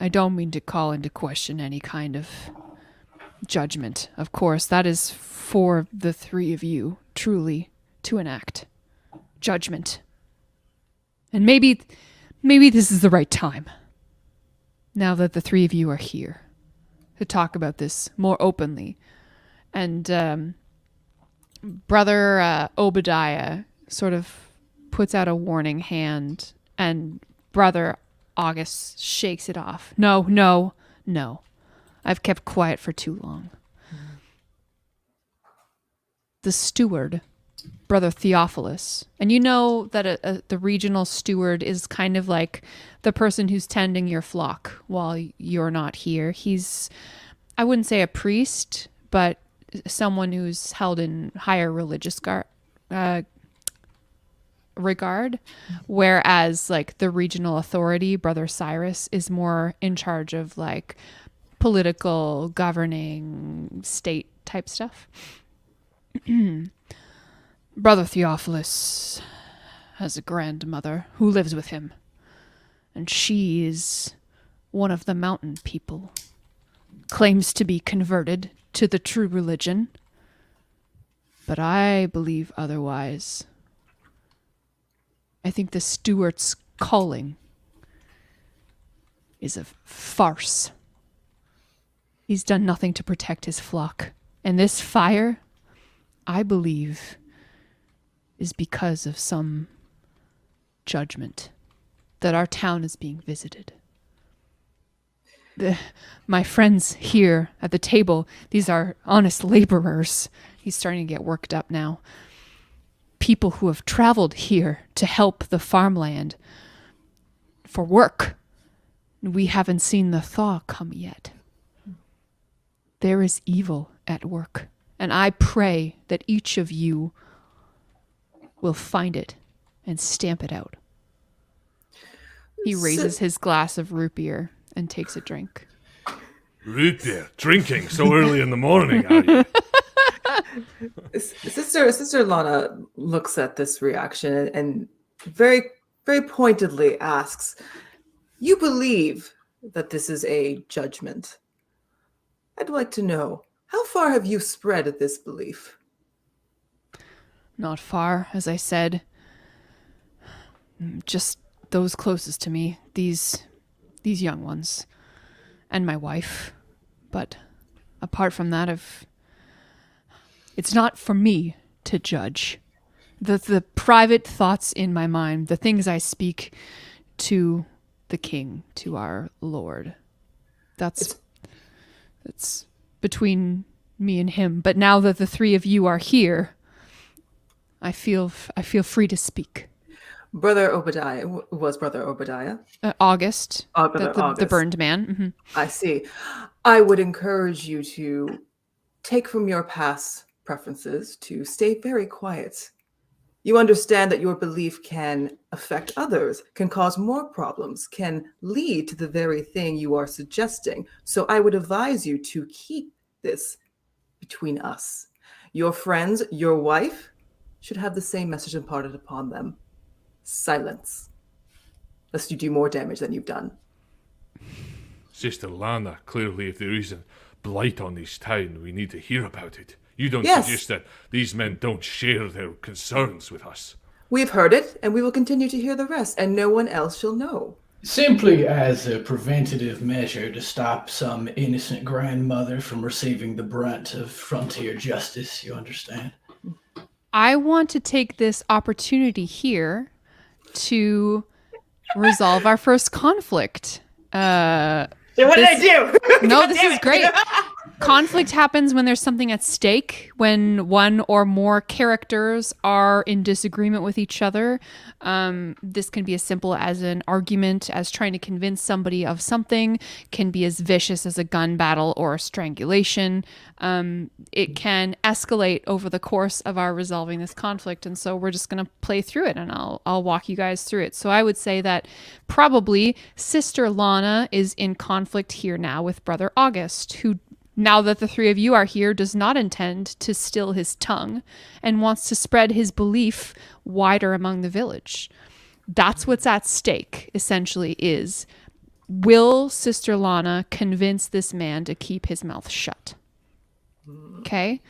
don't mean to call into question any kind of judgment. Of course, that is for the three of you, truly, to enact judgment. And maybe this is the right time, now that the three of you are here, to talk about this more openly. And Brother Obadiah sort of puts out a warning hand, and Brother August shakes it off. No. I've kept quiet for too long. The steward, Brother Theophilus, and you know that the regional steward is kind of like the person who's tending your flock while you're not here. He's, I wouldn't say a priest, but someone who's held in higher religious regard, whereas the regional authority, Brother Cyrus, is more in charge of political governing state type stuff. Brother Theophilus has a grandmother who lives with him, and she is one of the mountain people. Claims to be converted to the true religion, but I believe otherwise. I think the steward's calling is a farce. He's done nothing to protect his flock, and this fire, I believe, is because of some judgment that our town is being visited. My friends here at the table, these are honest laborers. He's starting to get worked up now. People who have traveled here to help the farmland for work. We haven't seen the thaw come yet. There is evil at work, and I pray that each of you will find it and stamp it out. He raises his glass of root beer and takes a drink. Root beer, drinking so early in the morning, are you? Sister Lana looks at this reaction and very, very pointedly asks, "You believe that this is a judgment? I'd like to know, how far have you spread this belief?" Not far, as I said. Just those closest to me, these young ones, and my wife. But apart from that, it's not for me to judge. The private thoughts in my mind, the things I speak to the king, to our Lord. That's between me and him. But now that the three of you are here, I feel free to speak. Brother Obadiah was Brother Obadiah. August, Brother August. The burned man. Mm-hmm. I see. I would encourage you to take from your past preferences to stay very quiet. You understand that your belief can affect others, can cause more problems, can lead to the very thing you are suggesting. So I would advise you to keep this between us. Your friends, your wife, should have the same message imparted upon them. Silence, lest you do more damage than you've done. Sister Lana, clearly if there is a blight on this town, we need to hear about it. You don't Yes. suggest that these men don't share their concerns with us. We've heard it, and we will continue to hear the rest, and no one else shall know. Simply as a preventative measure to stop some innocent grandmother from receiving the brunt of frontier justice, you understand? I want to take this opportunity here to resolve our first conflict. So what did I do? No, this is great. Conflict happens when there's something at stake, when one or more characters are in disagreement with each other. This can be as simple as an argument, as trying to convince somebody of something, can be as vicious as a gun battle or a strangulation. It can escalate over the course of our resolving this conflict. And so we're just going to play through it, and I'll walk you guys through it. So I would say that probably Sister Lana is in conflict here now with Brother August, who, now that the three of you are here, does not intend to still his tongue and wants to spread his belief wider among the village. That's what's at stake, essentially, is, will Sister Lana convince this man to keep his mouth shut? Okay?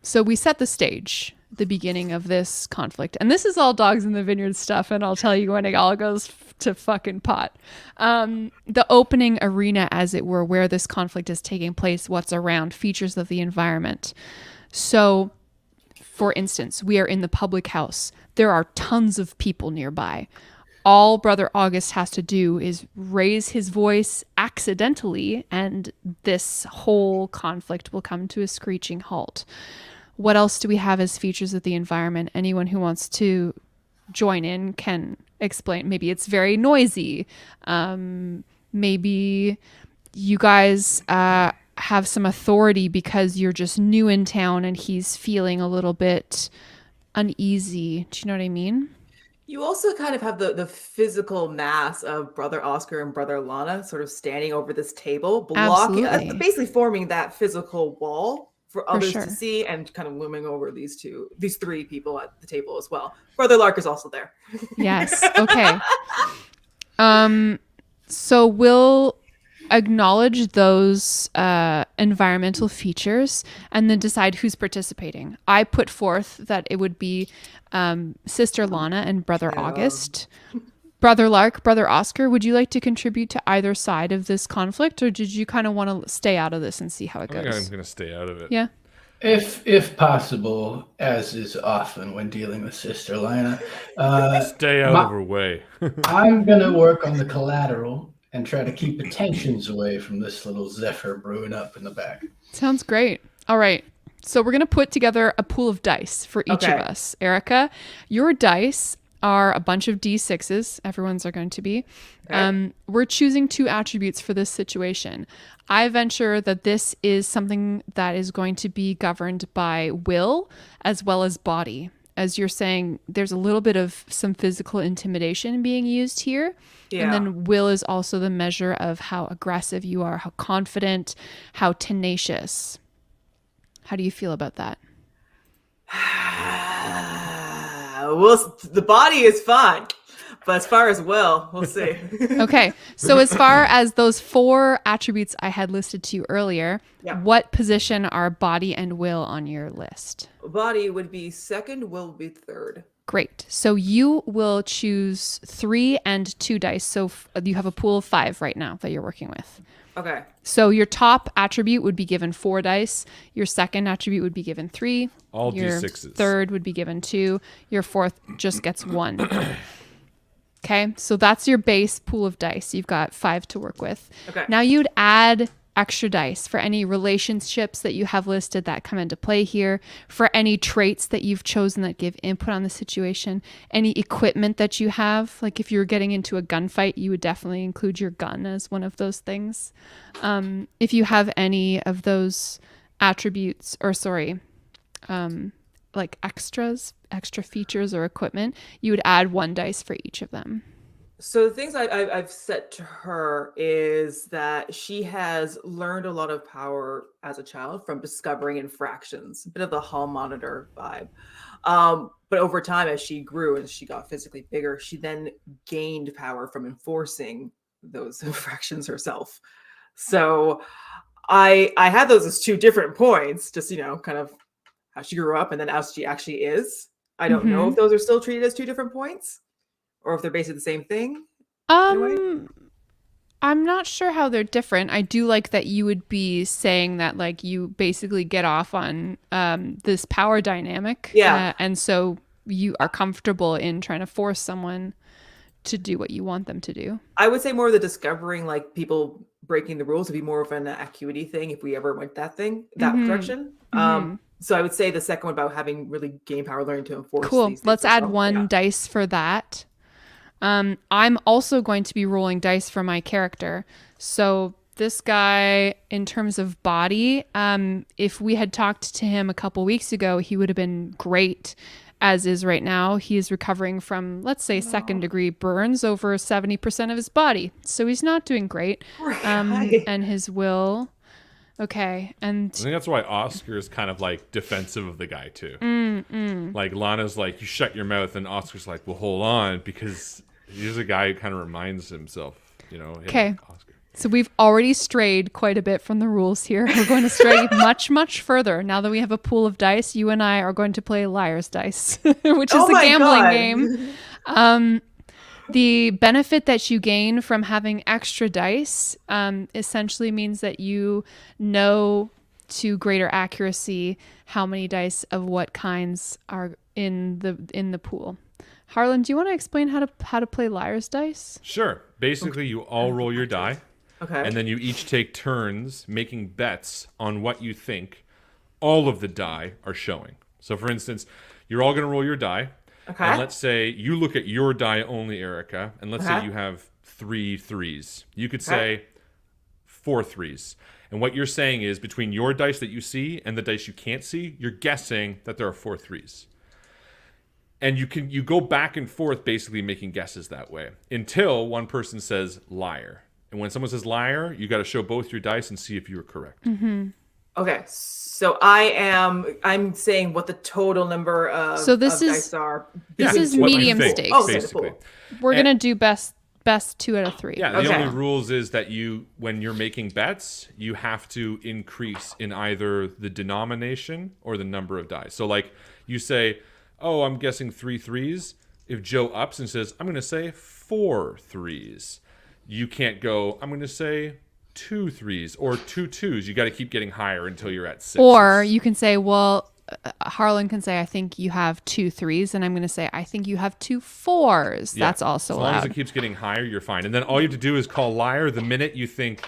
So we set the stage, the beginning of this conflict. And this is all Dogs in the Vineyard stuff, and I'll tell you when it all goes to fucking pot. The opening arena, as it were, where this conflict is taking place, what's around, features of the environment. So, for instance, we are in the public house. There are tons of people nearby. All Brother August has to do is raise his voice accidentally, and this whole conflict will come to a screeching halt. What else do we have as features of the environment? Anyone who wants to join in can explain. Maybe it's very noisy. Maybe you guys have some authority because you're just new in town and he's feeling a little bit uneasy. Do you know what I mean? You also kind of have the physical mass of Brother Oscar and Brother Lana sort of standing over this table, blocking, Absolutely. basically forming that physical wall for others sure. to see, and kind of looming over these three people at the table as well. Brother Lark is also there. Yes. Okay. So we'll acknowledge those environmental features and then decide who's participating. I put forth that it would be Sister Lana and Brother August. Brother Lark, Brother Oscar, would you like to contribute to either side of this conflict, or did you kind of want to stay out of this and see how it I goes? think I'm going to stay out of it. Yeah. If possible, as is often when dealing with Sister Lana, Stay out of her way. I'm going to work on the collateral and try to keep the tensions away from this little zephyr brewing up in the back. Sounds great. All right. So we're going to put together a pool of dice for each of Okay. us. Erica, your dice are a bunch of D6s. Everyone's are going to be. Okay. We're choosing 2 attributes for this situation. I venture that this is something that is going to be governed by will as well as body. As you're saying, there's a little bit of some physical intimidation being used here. Yeah. And then will is also the measure of how aggressive you are, how confident, how tenacious. How do you feel about that? Well, the body is fine, but as far as will, we'll see. Okay. So as far as those 4 attributes I had listed to you earlier, Yeah. what position are body and will on your list? Body would be second, will would be third. Great. So you will choose 3 and 2 dice. So you have a pool of 5 right now that you're working with. Okay. So your top attribute would be given 4 dice. Your second attribute would be given 3. All your D6s. third would be given 2. Your fourth just gets 1. Okay, so that's your base pool of dice. You've got 5 to work with. Okay. Now you'd add extra dice for any relationships that you have listed that come into play here, for any traits that you've chosen that give input on the situation, any equipment that you have. Like if you were getting into a gunfight, you would definitely include your gun as one of those things. If you have any of those attributes, like extra features or equipment, you would add 1 dice for each of them. So the things I've said to her is that she has learned a lot of power as a child from discovering infractions, a bit of the hall monitor vibe. But over time, as she grew and she got physically bigger, she then gained power from enforcing those infractions herself. So I had those as 2 different points, just, kind of how she grew up and then as she actually is. I don't know if those are still treated as 2 different points, or if they're basically the same thing. I'm not sure how they're different. I do like that you would be saying that, like, you basically get off on this power dynamic. Yeah. And so you are comfortable in trying to force someone to do what you want them to do. I would say more of the discovering, like people breaking the rules, would be more of an acuity thing if we ever went that direction. So I would say the second one about having really gained power, learning to enforce. Cool. These things Let's add herself. 1 Yeah. dice for that. I'm also going to be rolling dice for my character. So this guy, in terms of body, if we had talked to him a couple weeks ago, he would have been great. As is right now, he is recovering from, let's say, 2nd degree burns over 70% of his body. So he's not doing great. Right. And his will. Okay. And I think that's why Oscar is kind of like defensive of the guy too. Like Lana's like, you shut your mouth, and Oscar's like, well, hold on, because he's a guy who kind of reminds himself, him, Okay. Oscar. so we've already strayed quite a bit from the rules here. We're going to stray much, much further. Now that we have a pool of dice, you and I are going to play Liar's Dice, which is Oh a my gambling God. game. The benefit that you gain from having extra dice essentially means that you know to greater accuracy how many dice of what kinds are in the pool. Harlan, do you want to explain how to play Liar's Dice? Sure. Basically, you all roll your die, Okay. and then you each take turns making bets on what you think all of the die are showing. So, for instance, you're all going to roll your die. Okay. And let's say you look at your die only, Erica, and let's say Okay. you have 3 threes. You could say 4 threes. And what you're saying is between your dice that you see and the dice you can't see, you're guessing that there are 4 threes. And you go back and forth basically making guesses that way until one person says liar. And when someone says liar, you got to show both your dice and see if you were correct. Okay, so I'm saying what the total number of, So this of is- dice are. This Yeah, is what you medium think, stakes. Oh, basically. cool. We're And- gonna do best 2 out of 3. Yeah, the Okay. only rules is that when you're making bets, you have to increase in either the denomination or the number of dice. So like you say, oh, I'm guessing 3 threes. If Joe ups and says, I'm going to say 4 threes, you can't go, I'm going to say 2 threes or 2 twos. You got to keep getting higher until you're at 6. Or you can say, well, Harlan can say, I think you have 2 threes, and I'm going to say, I think you have 2 4s. Yeah. That's also as long as allowed. it keeps getting higher, you're fine. And then all you have to do is call liar the minute you think,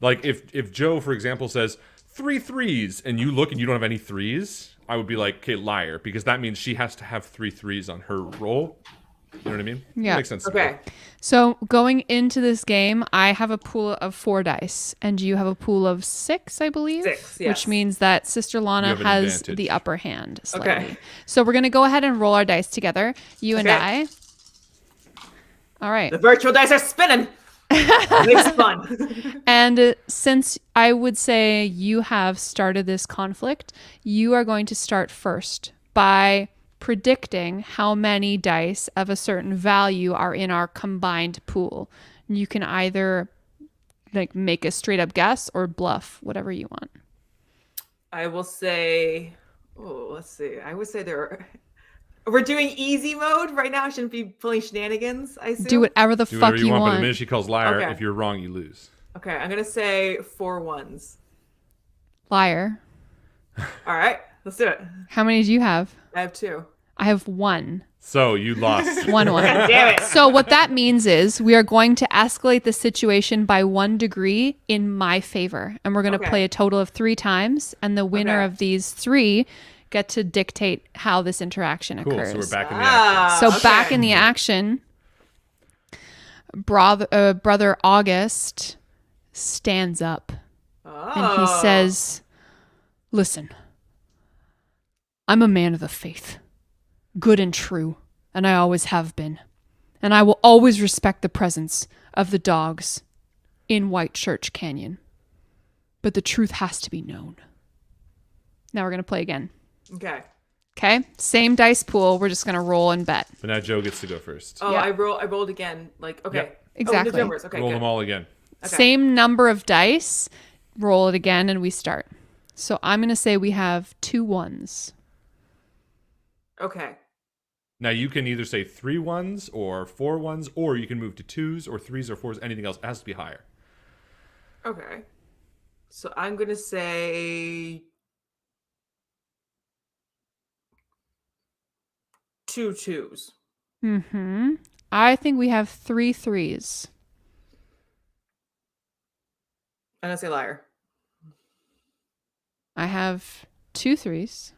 like if Joe, for example, says 3 threes and you look and you don't have any threes, I would be like, okay, liar, because that means she has to have 3 threes on her roll. You know what I mean? Yeah. That makes sense. to me. Okay. So going into this game, I have a pool of 4 dice, and you have a pool of 6, I believe. 6, Which yes. means that Sister Lana You have an has advantage. the upper hand slightly. Okay. So we're going to go ahead and roll our dice together, you and Okay. I. All right. The virtual dice are spinning. It's fun. And since I would say you have started this conflict, you are going to start first by predicting how many dice of a certain value are in our combined pool. You can either like make a straight up guess or bluff, whatever you want. I will say, let's see. I would say we're doing easy mode right now. I shouldn't be pulling shenanigans, I assume. Do whatever the Do fuck whatever you want, but the minute want. she calls liar, Okay. if you're wrong, you lose. Okay, I'm going to say 4 1s. Liar. All right, let's do it. How many do you have? I have 2. I have 1. So you lost. 1. Damn it. So what that means is we are going to escalate the situation by 1 degree in my favor. And we're going to Okay. play a total of 3 times. And the winner Okay. of these 3 get to dictate how this interaction Cool. occurs. So we're back in the action. So okay. back in the action, Brother August stands up and he says, listen, I'm a man of the faith, good and true, and I always have been. And I will always respect the presence of the dogs in Whitechurch Canyon. But the truth has to be known. Now we're going to play again. Okay. Okay? Same dice pool. We're just going to roll and bet. But now Joe gets to go first. Oh, Yeah. I rolled again. Like, okay. Yep. Exactly. Oh, no numbers. Okay, Roll good. them all again. Okay. Same number of dice. Roll it again and we start. So I'm going to say we have 2 1s. Okay. Now you can either say 3 1s or 4 1s, or you can move to 2s or 3s or 4s. Anything else, it has to be higher. Okay. So I'm going to say 2 2s. Mm-hmm. I think we have 3 3s. I'm going to say liar. I have 2 3s.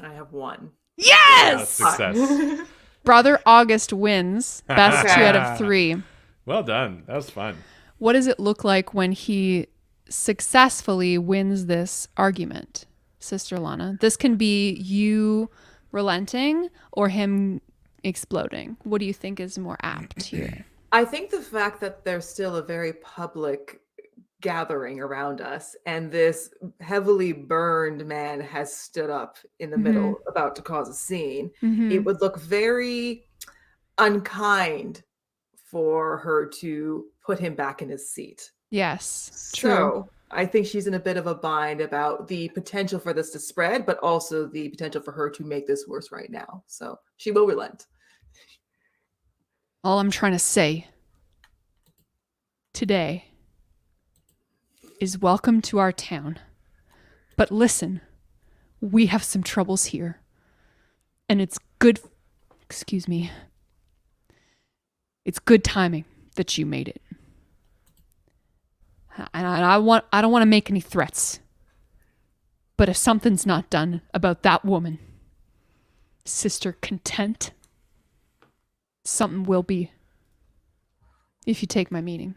I have 1. Yes! Success. Brother August wins. Best Okay. 2 out of 3. Well done. That was fun. What does it look like when he successfully wins this argument, Sister Lana? This can be you relenting or him exploding. What do you think is more apt here? I think the fact that there's still a very public gathering around us and this heavily burned man has stood up in the middle about to cause a scene, Mhm. it would look very unkind for her to put him back in his seat. Yes, true. So I think she's in a bit of a bind about the potential for this to spread, but also the potential for her to make this worse right now. So she will relent. All I'm trying to say today is welcome to our town. But listen, we have some troubles here. And it's good, excuse me, it's good timing that you made it. And I don't want to make any threats. But if something's not done about that woman, Sister Content, something will be. If you take my meaning.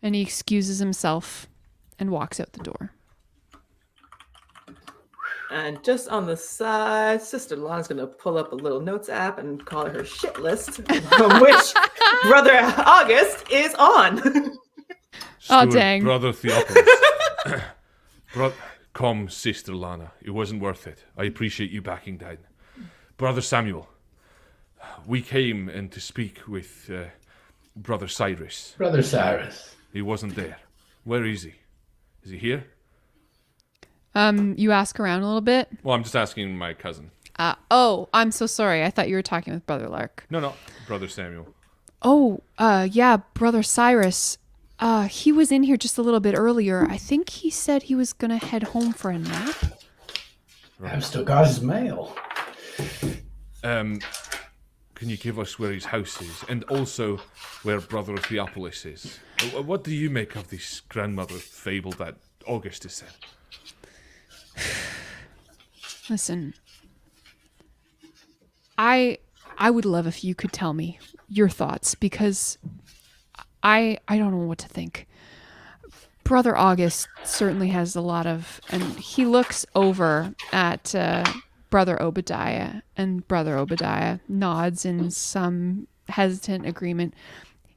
And he excuses himself and walks out the door. And just on the side, Sister Lana's going to pull up a little notes app and call it her shit list, from which Brother August is on. Oh, Steward dang. Brother Theophilus. Come, Sister Lana. It wasn't worth it. I appreciate you backing down. Brother Samuel, we came in to speak with Brother Cyrus. Brother Cyrus. He wasn't there. Where is he? Is he here? You ask around a little bit. Well, I'm just asking my cousin. Oh, I'm so sorry. I thought you were talking with Brother Lark. No, Brother Samuel. Oh, yeah, Brother Cyrus. He was in here just a little bit earlier. I think he said he was gonna head home for a nap. I've still got his mail. Can you give us where his house is, and also where Brother Theophilus is? What do you make of this grandmother fable that Augustus said? Listen, I would love if you could tell me your thoughts, because I don't know what to think. Brother August certainly has a lot of, and he looks over at Brother Obadiah, and Brother Obadiah nods in some hesitant agreement.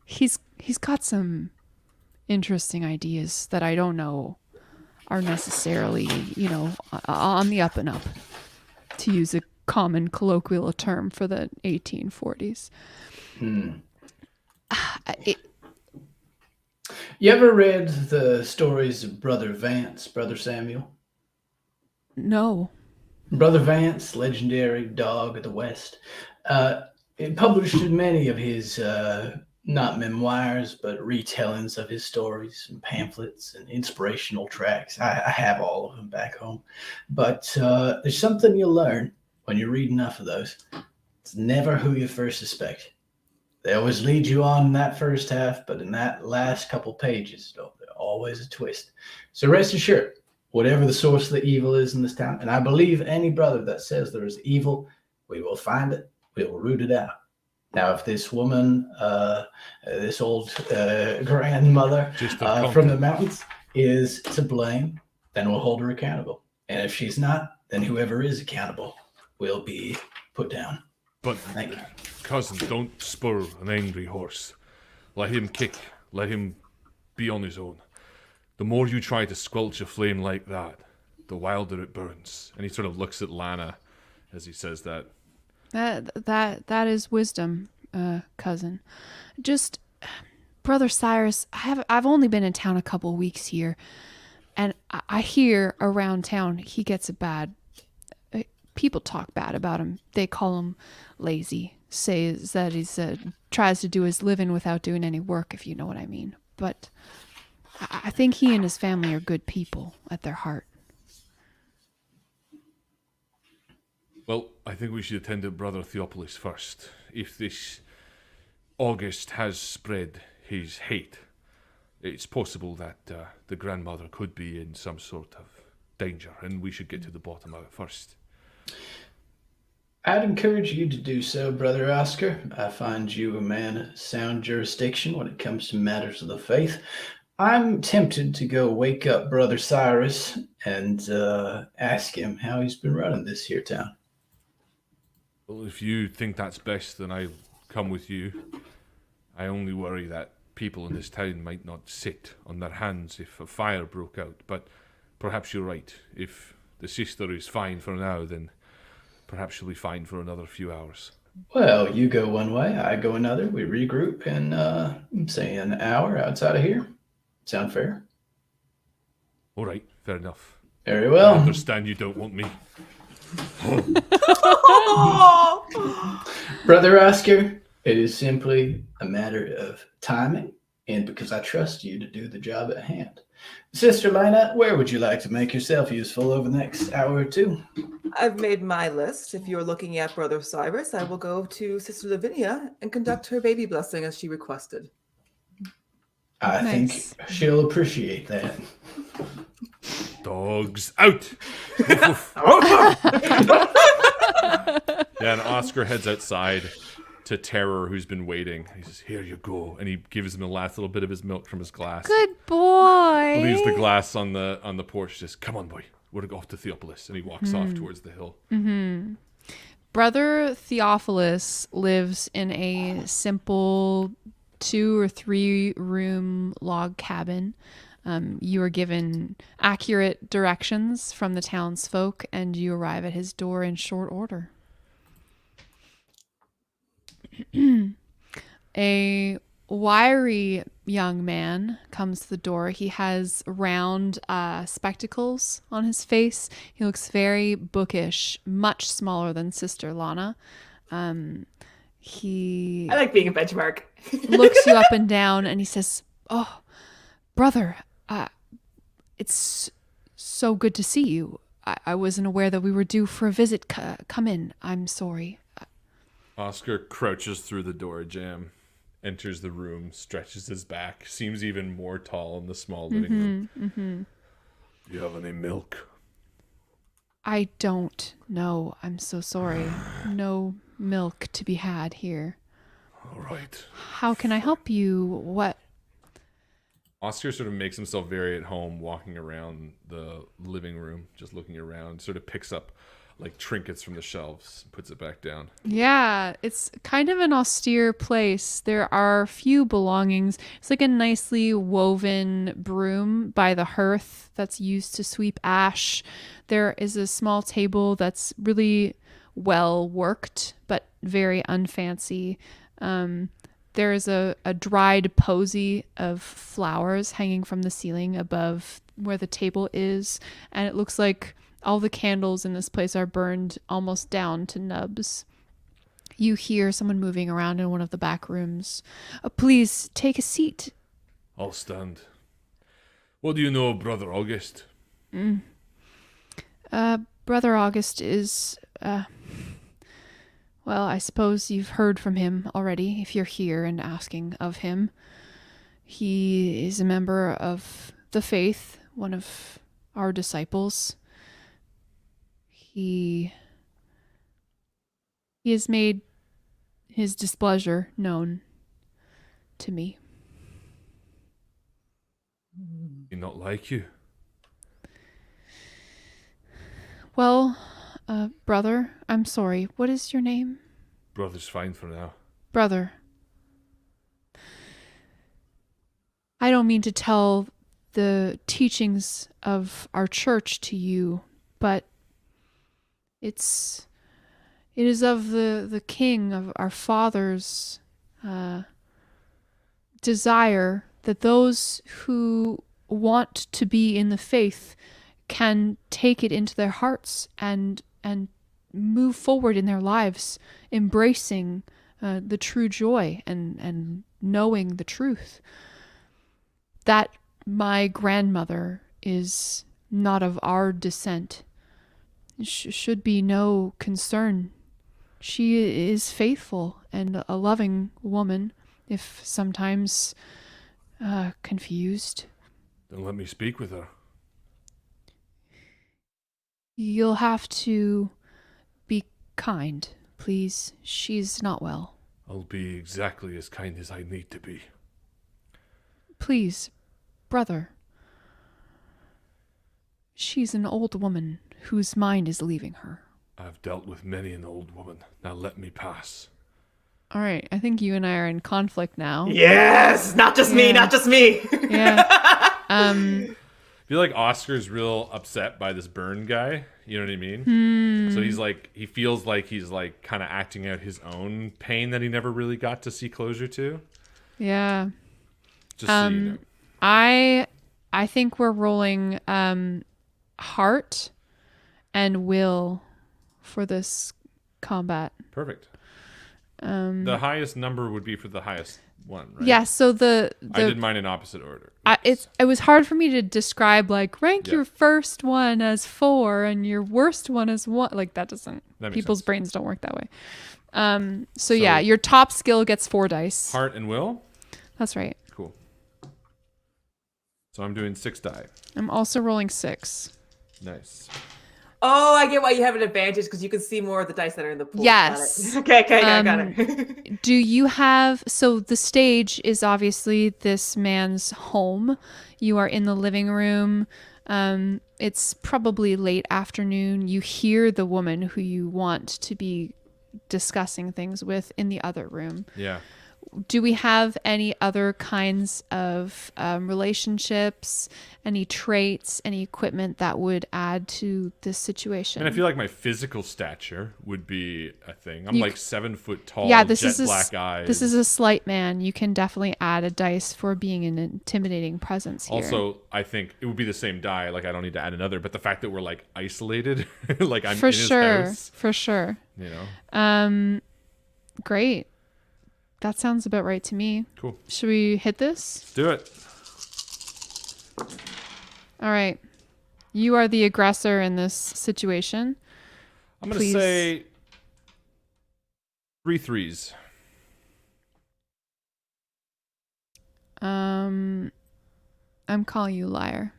He's got some interesting ideas that I don't know are necessarily, on the up and up, to use a common colloquial term for the 1840s. You ever read the stories of Brother Vance, Brother Samuel? No. Brother Vance, legendary dog of the West, it published many of his, not memoirs, but retellings of his stories and pamphlets and inspirational tracts. I have all of them back home. But there's something you'll learn when you read enough of those. It's never who you first suspect. They always lead you on in that first half, but in that last couple pages, there's always a twist. So rest assured, whatever the source of the evil is in this town, and I believe any brother that says there is evil, we will find it, we will root it out. Now, if this woman, this old grandmother from the mountains is to blame, then we'll hold her accountable. And if she's not, then whoever is accountable will be put down. But, Thank you. cousin, don't spur an angry horse. Let him kick. Let him be on his own. The more you try to squelch a flame like that, the wilder it burns. And he sort of looks at Lana as he says that. That is wisdom, cousin. Just, Brother Cyrus, I've only been in town a couple weeks here, and I hear around town he gets a bad. People talk bad about him. They call him lazy. Says that he's tries to do his living without doing any work, if you know what I mean. But I think he and his family are good people at their heart. Well, I think we should attend to Brother Theophilus first. If this August has spread his hate, it's possible that the grandmother could be in some sort of danger, and we should get to the bottom of it first. I'd encourage you to do so, Brother Oscar. I find you a man of sound jurisdiction when it comes to matters of the faith. I'm tempted to go wake up Brother Cyrus and ask him how he's been running this here town. Well, if you think that's best, then I'll come with you. I only worry that people in this town might not sit on their hands if a fire broke out, but perhaps you're right. If the sister is fine for now, then perhaps she'll be fine for another few hours. Well, you go one way, I go another. We regroup in, say, an hour outside of here. Sound fair? All right, fair enough. Very well. I understand you don't want me. Brother Oscar, it is simply a matter of timing, and because I trust you to do the job at hand. Sister Lina, where would you like to make yourself useful over the next hour or two? I've made my list. If you're looking at Brother Cyrus, I will go to Sister Lavinia and conduct her baby blessing as she requested. I Nice. think she'll appreciate that. Dogs out! Yeah, and Oscar heads outside to Terror, who's been waiting. He says, "Here you go," and he gives him the last little bit of his milk from his glass. Good boy. Leaves the glass on the porch. Says, "Come on, boy, we're off to Theophilus," and he walks off towards the hill. Brother Theophilus lives in a simple 2 or 3 room log cabin You are given accurate directions from the townsfolk, and you arrive at his door in short order. A wiry young man comes to the door. He has round spectacles on his face. He looks very bookish, much smaller than Sister Lana. He I like being a benchmark. looks you up and down, and he says, "Oh, brother, it's so good to see you. I wasn't aware that we were due for a visit. Come in. I'm sorry." Oscar crouches through the door jamb, enters the room, stretches his back, seems even more tall in the small living room. Mm-hmm. Do you have any milk? I don't know. I'm so sorry. No milk to be had here. All right. How can I help you? What? Oscar sort of makes himself very at home, walking around the living room, just looking around, sort of picks up like trinkets from the shelves, puts it back down. Yeah, it's kind of an austere place. There are few belongings. It's like a nicely woven broom by the hearth that's used to sweep ash. There is a small table that's really well worked, but very unfancy. There is a dried posy of flowers hanging from the ceiling above where the table is, and it looks like all the candles in this place are burned almost down to nubs. You hear someone moving around in one of the back rooms. Please take a seat. I'll stand. What do you know of Brother August? Brother August is, well, I suppose you've heard from him already if you're here and asking of him. He is a member of the faith, one of our disciples. He has made his displeasure known to me. He not like you? Well, brother, I'm sorry. What is your name? Brother's fine for now. Brother. I don't mean to tell the teachings of our church to you, but it is of the king of our father's desire that those who want to be in the faith can take it into their hearts and move forward in their lives, embracing the true joy and knowing the truth. That my grandmother is not of our descent should be no concern. She is faithful and a loving woman, if sometimes confused. Then let me speak with her. You'll have to be kind, please. She's not well. I'll be exactly as kind as I need to be. Please, brother. She's an old woman whose mind is leaving her. I've dealt with many an old woman. Now let me pass. All right, I think you and I are in conflict now. Yes, not just me, not just me. Yeah. I feel like Oscar's real upset by this burn guy. You know what I mean? So he's like, he feels like he's like kind of acting out his own pain that he never really got to see closure to. Yeah. Just so you know. I think we're rolling heart and will for this combat. Perfect. The highest number would be for the highest one, right? Yeah, so the I did mine in opposite order. it was hard for me to describe, like, rank Yeah. your first one as 4 and your worst one as 1. Like, that doesn't, That makes people's sense. brains don't work that way. So yeah, your top skill gets 4 dice. Heart and will? That's right. Cool. So I'm doing 6 die. I'm also rolling 6. Nice. Oh, I get why you have an advantage because you can see more of the dice that are in the pool. Yes. Got it. Okay, got it. Do you have, so the stage is obviously this man's home. You are in the living room. It's probably late afternoon. You hear the woman who you want to be discussing things with in the other room. Yeah. Do we have any other kinds of relationships, any traits, any equipment that would add to this situation? And I feel like my physical stature would be a thing. I'm You like 7 foot tall, yeah, this jet is black eyes. this is a slight man. You can definitely add a dice for being an intimidating presence here. Also, I think it would be the same die. Like, I don't need to add another. But the fact that we're like isolated, like I'm for in sure, his house, for sure. you know. Great. That sounds about right to me. Cool. Should we hit this? Let's do it. All right. You are the aggressor in this situation. I'm gonna say 3 threes. I'm calling you liar.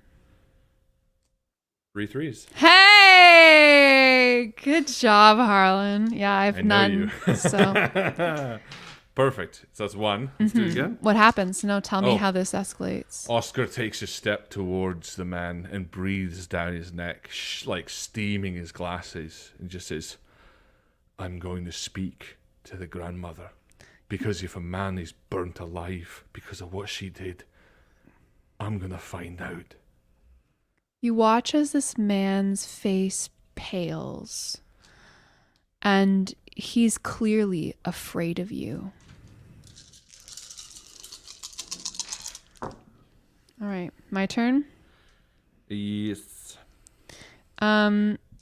3 threes. Hey! Good job, Harlan. Yeah, I have I know none. you. So Perfect. So that's 1. Let's do it again. what happens? No, tell me Oh. how this escalates. Oscar takes a step towards the man and breathes down his neck, like steaming his glasses, and just says, "I'm going to speak to the grandmother, because if a man is burnt alive because of what she did, I'm going to find out." You watch as this man's face pales, and he's clearly afraid of you. All right, my turn. Yes.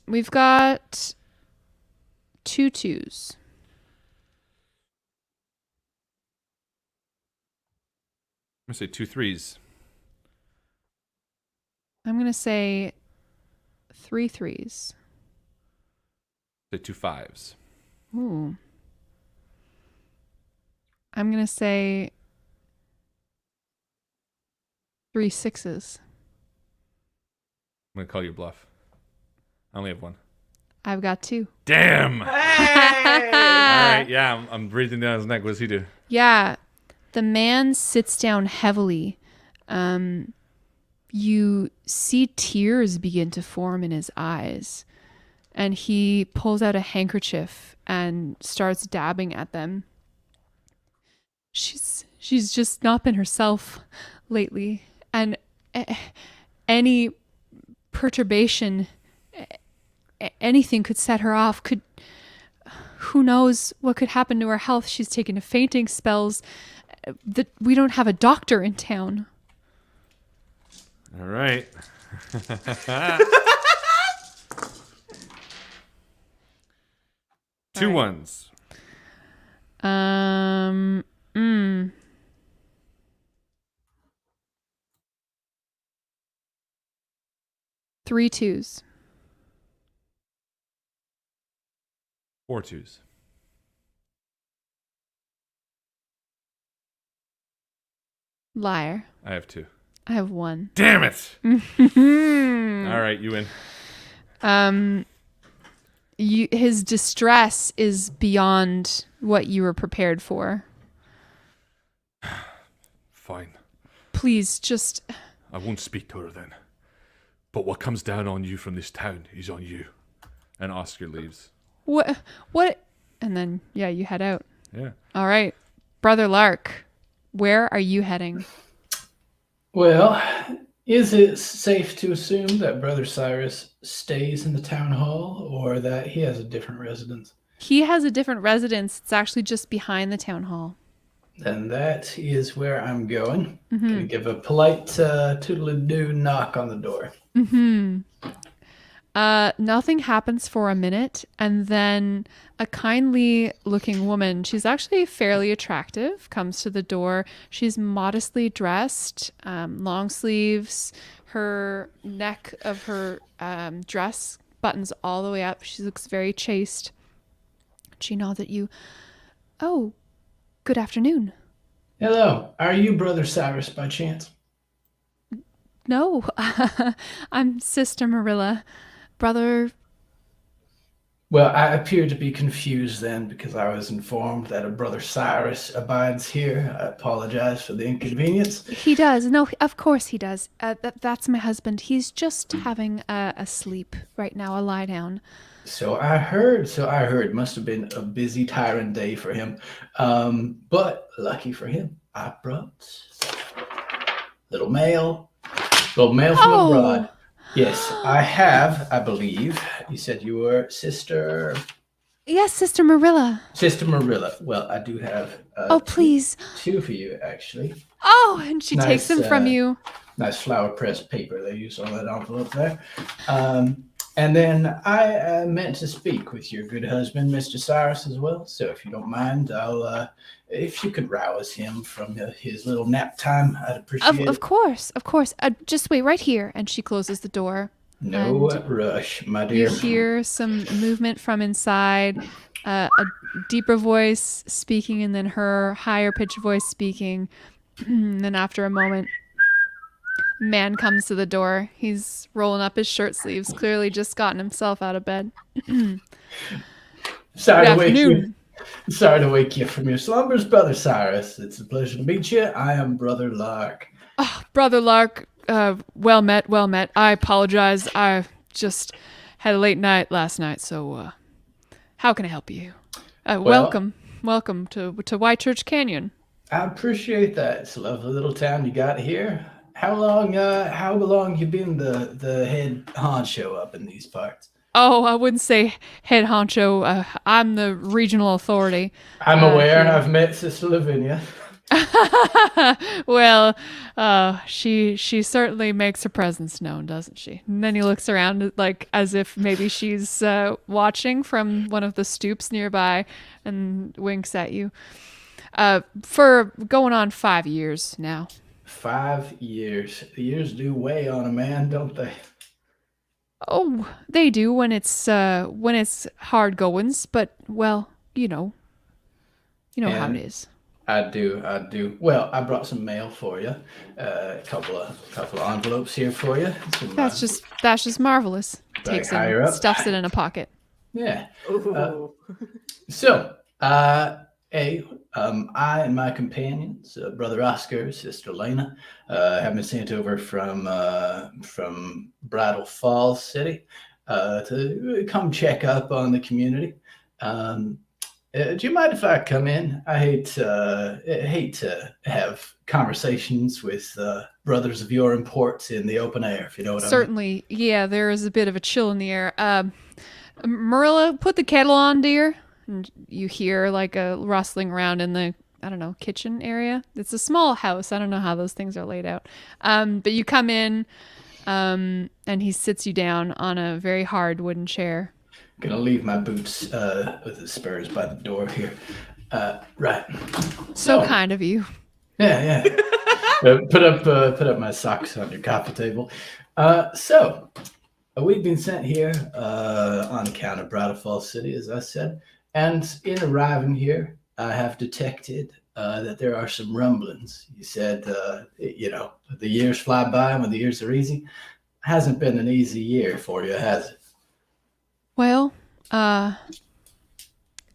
We've got 2 twos. I'm going to say 2 threes. I'm gonna say 3 threes. Say 2 fives. Ooh. I'm gonna say 3 sixes. I'm going to call your bluff. I only have 1. I've got 2. Damn! All Hey! right, yeah, I'm breathing down his neck. What does he do? Yeah. The man sits down heavily. You see tears begin to form in his eyes. And he pulls out a handkerchief and starts dabbing at them. She's just not been herself lately. And any perturbation, anything could set her off. Who knows what could happen to her health? She's taken fainting spells. We don't have a doctor in town. All right. 2 ones. 3 twos. 4 twos. Liar. I have 2. I have 1. Damn it! All right, you win. His distress is beyond what you were prepared for. Fine. Please, just... I won't speak to her then. But what comes down on you from this town is on you. And Oscar leaves. What? And then, yeah, you head out. Yeah. All right. Brother Lark, where are you heading? Well, is it safe to assume that Brother Cyrus stays in the town hall or that he has a different residence? He has a different residence. It's actually just behind the town hall. Then that is where I'm going. Gonna give a polite toodle-doo knock on the door. Nothing happens for a minute, and then a kindly looking woman, she's actually fairly attractive, comes to the door. She's modestly dressed, long sleeves, her neck of her dress buttons all the way up. She looks very chaste. She nods at you. "Oh, good afternoon." Hello, are you Brother Cyrus by chance? "No, I'm Sister Marilla. Brother Well, I appear to be confused then because I was informed that a brother Cyrus abides here. I apologize for the inconvenience. He does. No, of course he does. That's my husband. He's just having a sleep right now, a lie down. So I heard. Must have been a busy, tiring day for him. But lucky for him, I brought little mail from abroad. Yes, I have, I believe. You said you were Sister... Yes, Sister Marilla. Sister Marilla. Well, I do have... Oh, please. Two for you, actually. Oh, and she takes them from Nice, you. Nice flower press paper they use on that envelope there. And then I meant to speak with your good husband, Mr. Cyrus, as well. So if you don't mind, I'll... if you could rouse him from his little nap time, I'd appreciate it. Of course. Just wait right here. And she closes the door. No rush, my dear. You hear some movement from inside, a deeper voice speaking, and then her higher pitched voice speaking. And then after a moment, a man comes to the door. He's rolling up his shirt sleeves, clearly just gotten himself out of bed. Sorry Good to wake afternoon. you. Sorry to wake you from your slumbers, Brother Cyrus. It's a pleasure to meet you. I am Brother Lark. Oh, Brother Lark, well met. I apologize. I just had a late night last night, so how can I help you? Welcome to White Church Canyon. I appreciate that. It's a lovely little town you got here. How long you been the head honcho up in these parts? Oh, I wouldn't say head honcho. I'm the regional authority. I'm aware. Here. I've met Sister Lavinia. Well, she certainly makes her presence known, doesn't she? And then he looks around like as if maybe she's watching from one of the stoops nearby and winks at you. For going on 5 years now. 5 years. The years do weigh on a man, don't they? Oh, they do when it's hard goings, but well, you know how it is. I do. Well, I brought some mail for you. A couple of envelopes here for you. Some, That's just marvelous. Takes higher it, up. stuffs it in a pocket. Yeah. Ooh. So, I and my companions, Brother Oscar, Sister Lena, have been sent over from Bridal Falls City to come check up on the community. Do you mind if I come in? I hate to have conversations with brothers of your import in the open air, if you know what I mean. Certainly, yeah, there is a bit of a chill in the air. Marilla, put the kettle on, dear. And you hear like a rustling around in the, I don't know, kitchen area. It's a small house. I don't know how those things are laid out. But you come in, and he sits you down on a very hard wooden chair. Gonna leave my boots with the spurs by the door here. Right. So kind of you. Yeah. Put up my socks on your coffee table. So we've been sent here on account of Bridal Falls City, as I said. And in arriving here, I have detected that there are some rumblings. You said, the years fly by when the years are easy. Hasn't been an easy year for you, has it? Well,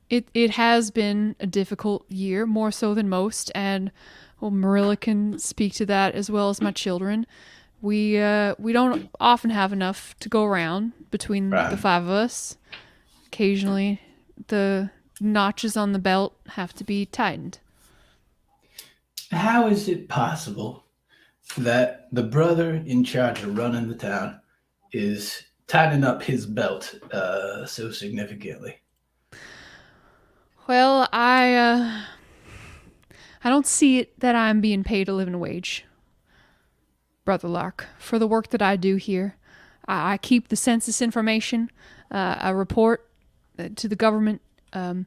it has been a difficult year, more so than most, and well, Marilla can speak to that as well as my children. We don't often have enough to go around between the five of us. Occasionally, the notches on the belt have to be tightened. How is it possible that the brother in charge of running the town is tightening up his belt so significantly? Well, I don't see it that I'm being paid a living wage, Brother Lark, for the work that I do here. I keep the census information. I report to the government, and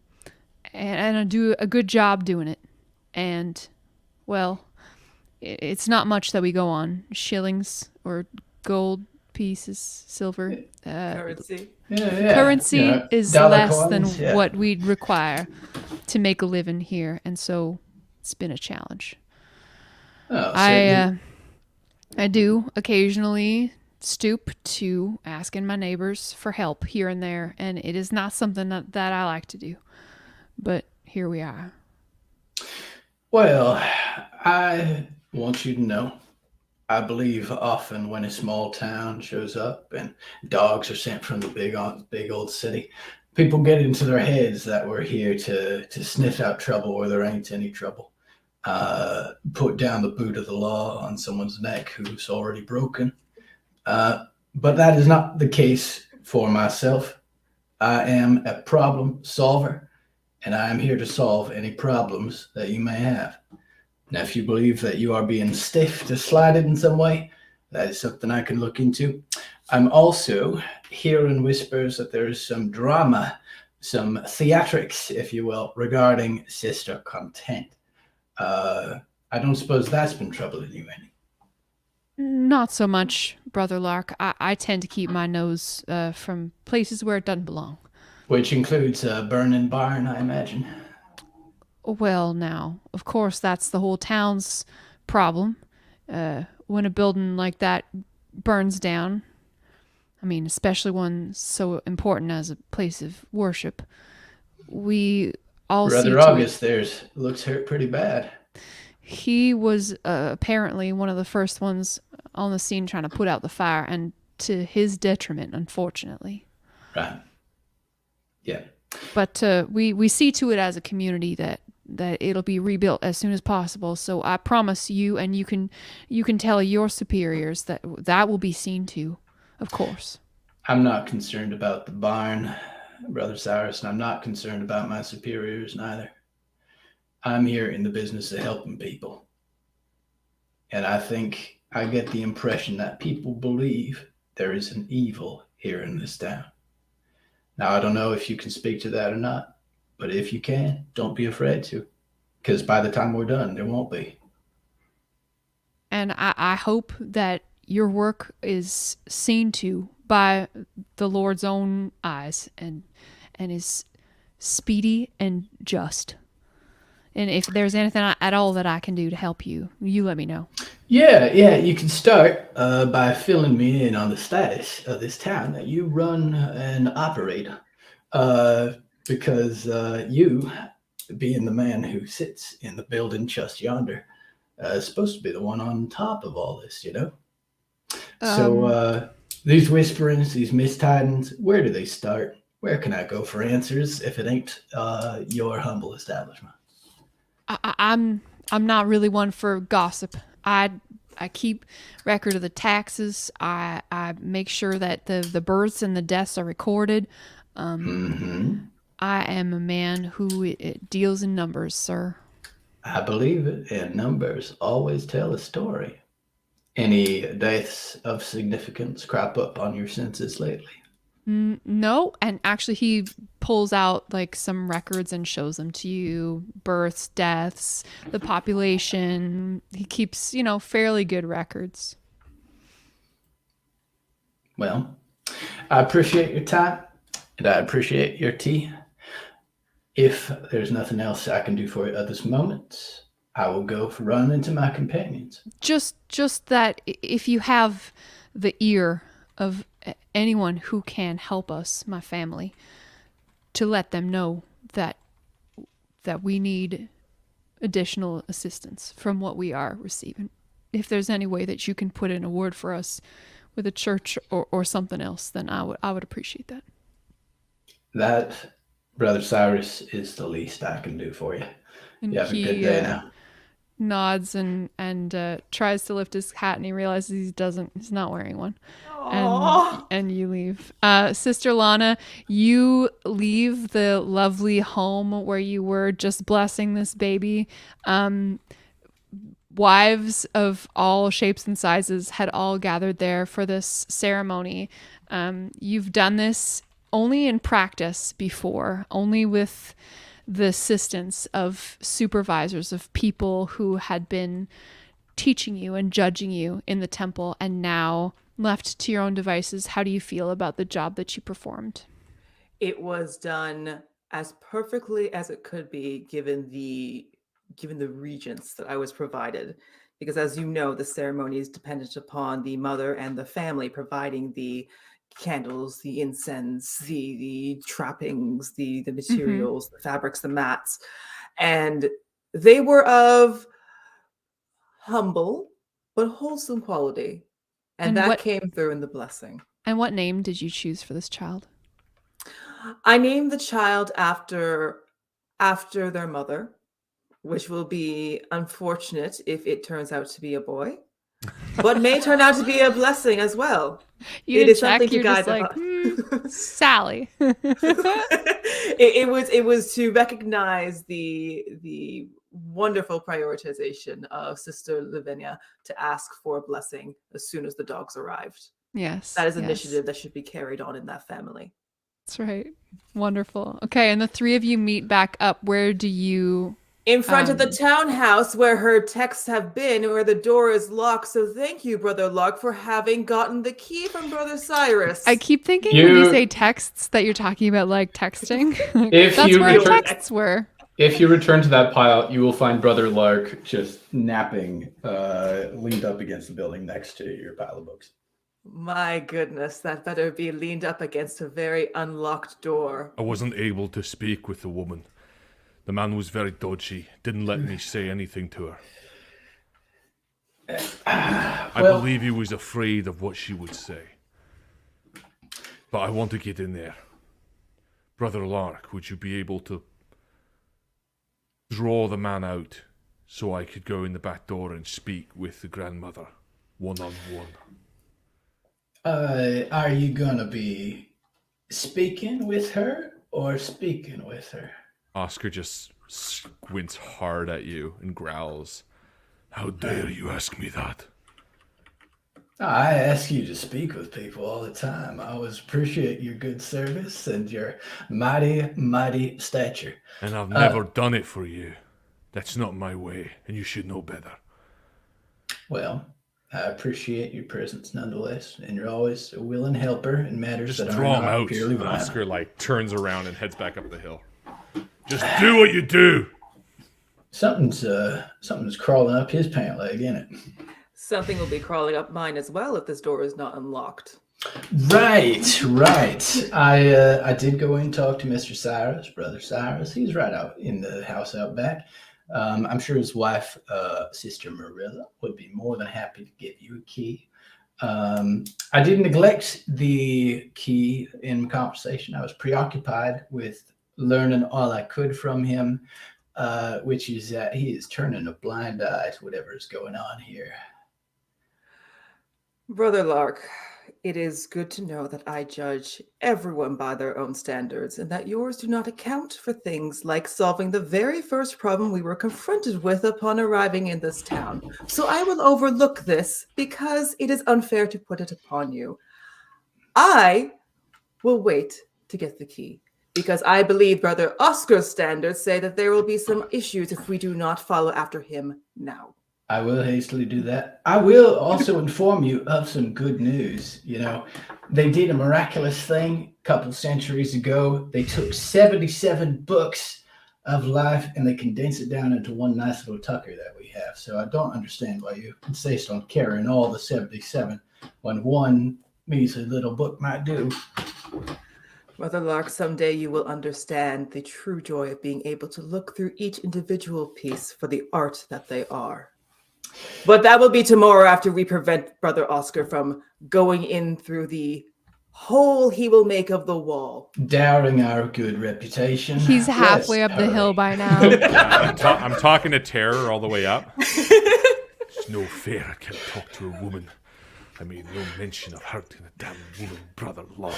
I do a good job doing it. And, well, it's not much that we go on. Shillings or gold pieces, silver. Currency. Currency is dollar less coins, than what we'd require to make a living here, and so it's been a challenge. Oh, I do occasionally stoop to asking my neighbors for help here and there, and it is not something that I like to do. But here we are. Well, I want you to know, I believe often when a small town shows up and dogs are sent from the big old city, people get into their heads that we're here to sniff out trouble where there ain't any trouble. Put down the boot of the law on someone's neck who's already broken. But that is not the case for myself. I am a problem solver, and I am here to solve any problems that you may have. Now, if you believe that you are being stiffed or slighted in some way, that is something I can look into. I'm also hearing whispers that there is some drama, some theatrics, if you will, regarding sister content. I don't suppose that's been troubling you any. Not so much, Brother Lark. I tend to keep my nose from places where it doesn't belong. Which includes a burning barn, I imagine. Well, now, of course, that's the whole town's problem. When a building like that burns down, I mean, especially one so important as a place of worship, we all see Brother to August there's looks hurt pretty bad. He was apparently one of the first ones on the scene trying to put out the fire, and to his detriment, unfortunately. Right. Yeah. But we see to it as a community that it'll be rebuilt as soon as possible. So I promise you, and you can tell your superiors that will be seen to, of course. I'm not concerned about the barn, Brother Cyrus, and I'm not concerned about my superiors neither. I'm here in the business of helping people. And I think I get the impression that people believe there is an evil here in this town. Now, I don't know if you can speak to that or not, but if you can, don't be afraid to, because by the time we're done, there won't be. And I hope that your work is seen to by the Lord's own eyes and is speedy and just. And if there's anything at all that I can do to help you, you let me know. Yeah, you can start by filling me in on the status of this town that you run and operate. Because you, being the man who sits in the building just yonder, is supposed to be the one on top of all this, you know? So these whisperings, these mistidings, where do they start? Where can I go for answers if it ain't your humble establishment? I'm not really one for gossip. I keep record of the taxes. I make sure that the births and the deaths are recorded. I am a man who deals in numbers, sir. I believe it, and numbers always tell a story. Any deaths of significance crop up on your census lately? No, and actually he pulls out like some records and shows them to you. Births, deaths, the population. He keeps, fairly good records. Well, I appreciate your time, and I appreciate your tea. If there's nothing else I can do for you at this moment, I will go run into my companions. Just that if you have the ear of anyone who can help us, my family, to let them know that we need additional assistance from what we are receiving. If there's any way that you can put in a word for us with a church or something else, then I would appreciate that. That, Brother Cyrus, is the least I can do for you. And you have a good day now. Nods and tries to lift his hat, and he realizes he's not wearing one. And you leave. Sister Lana, you leave the lovely home where you were just blessing this baby. Wives of all shapes and sizes had all gathered there for this ceremony. You've done this only in practice before, only with the assistance of supervisors, of people who had been teaching you and judging you in the temple, and now left to your own devices. How do you feel about the job that you performed? It was done as perfectly as it could be, given the regents that I was provided because as you know, the ceremony is dependent upon the mother and the family providing the candles, the incense, the trappings, the materials, the fabrics, the mats. And they were of humble but wholesome quality. And that came through in the blessing. And what name did you choose for this child? I named the child after their mother, which will be unfortunate if it turns out to be a boy, but may turn out to be a blessing as well. You it didn't is check, something to you're guide just like, Sally. it was to recognize the wonderful prioritization of Sister Lavinia to ask for a blessing as soon as the dogs arrived. Yes. That is an initiative that should be carried on in that family. That's right. Wonderful. Okay, and the three of you meet back up. Where do you... In front of the townhouse where her texts have been, where the door is locked. So thank you, Brother Lark, for having gotten the key from Brother Cyrus. I keep thinking when you say texts that you're talking about like texting. That's where texts were. If you return to that pile, you will find Brother Lark just napping, leaned up against the building next to your pile of books. My goodness, that better be leaned up against a very unlocked door. I wasn't able to speak with the woman. The man was very dodgy, didn't let me say anything to her. I believe he was afraid of what she would say. But I want to get in there. Brother Lark, would you be able to draw the man out so I could go in the back door and speak with the grandmother, one-on-one? Are you gonna be speaking with her or speaking with her? Oscar just squints hard at you and growls. How dare you ask me that? I ask you to speak with people all the time. I always appreciate your good service and your mighty, mighty stature. And I've never done it for you. That's not my way, and you should know better. Well, I appreciate your presence nonetheless, and you're always a willing helper in matters that are not purely violent. Oscar turns around and heads back up the hill. Just do what you do. Something's crawling up his pant leg, isn't it? Something will be crawling up mine as well if this door is not unlocked. Right. I did go in and talk to Mr. Cyrus, Brother Cyrus. He's right out in the house out back. I'm sure his wife, Sister Marilla, would be more than happy to give you a key. I did neglect the key in conversation. I was preoccupied with learning all I could from him, which is that he is turning a blind eye to whatever is going on here. Brother Lark, it is good to know that I judge everyone by their own standards and that yours do not account for things like solving the very first problem we were confronted with upon arriving in this town. So I will overlook this because it is unfair to put it upon you. I will wait to get the key because I believe Brother Oscar's standards say that there will be some issues if we do not follow after him now. I will hastily do that. I will also inform you of some good news. You know, they did a miraculous thing a couple centuries ago. They took 77 books of life and they condensed it down into one nice little tucker that we have. So I don't understand why you insist on carrying all the 77 when one measly little book might do. Brother Lark, someday you will understand the true joy of being able to look through each individual piece for the art that they are. But that will be tomorrow after we prevent Brother Oscar from going in through the hole he will make of the wall. Dowering our good reputation. He's halfway up the hill by now. I'm talking to Terror all the way up. It's no fair I can't talk to a woman. I made no mention of hurting a damn woman, Brother Lark.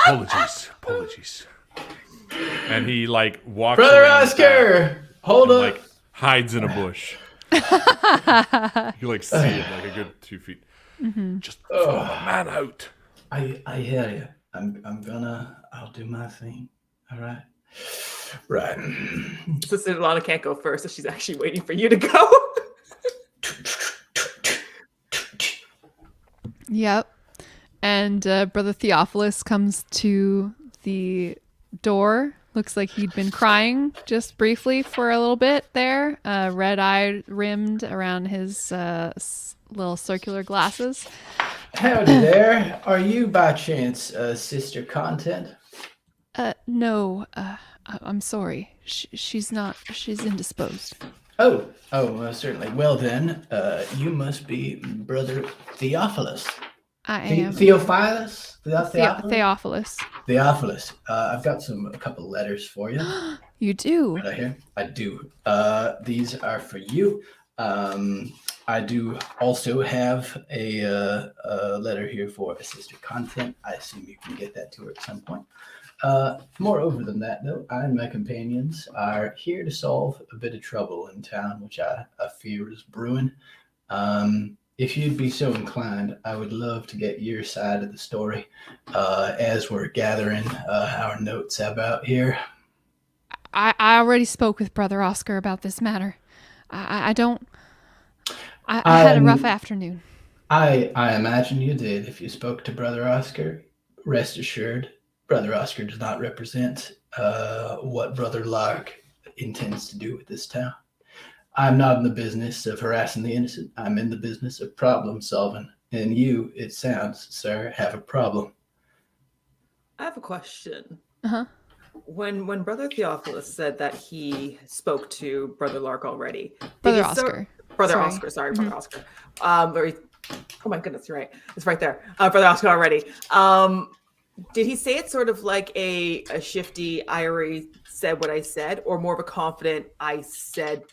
Apologies. And he walks Brother around Oscar, hold up. Hides in a bush. You can see it a good 2 feet. Mm-hmm. Just throw the man out. I hear you. I'll do my thing. All right. Right. Sister Lana can't go first, so she's actually waiting for you to go. Yep. And Brother Theophilus comes to the door Looks like he'd been crying just briefly for a little bit there. Red-eye rimmed around his little circular glasses. Howdy there. Are you by chance Sister Content? No, I'm sorry. She's not. She's indisposed. Oh, certainly. Well then, you must be Brother Theophilus. I am. Theophilus? Theophilus? Theophilus. Theophilus. I've got a couple letters for you. You do? Right here. I do. These are for you. I do also have a letter here for Sister Content. I assume you can get that to her at some point. Moreover than that, though, I and my companions are here to solve a bit of trouble in town, which I fear is brewing. If you'd be so inclined, I would love to get your side of the story as we're gathering our notes about here. I already spoke with Brother Oscar about this matter. I had a rough afternoon. I imagine you did. If you spoke to Brother Oscar, rest assured, Brother Oscar does not represent what Brother Lark intends to do with this town. I'm not in the business of harassing the innocent. I'm in the business of problem solving. And you, it sounds, sir, have a problem. I have a question. Uh-huh. When Brother Theophilus said that he spoke to Brother Lark already, Brother Oscar. Brother Oscar. Oh my goodness, you're right. It's right there. Brother Oscar already. Did he say it sort of like a shifty, I already said what I said, or more of a confident, I said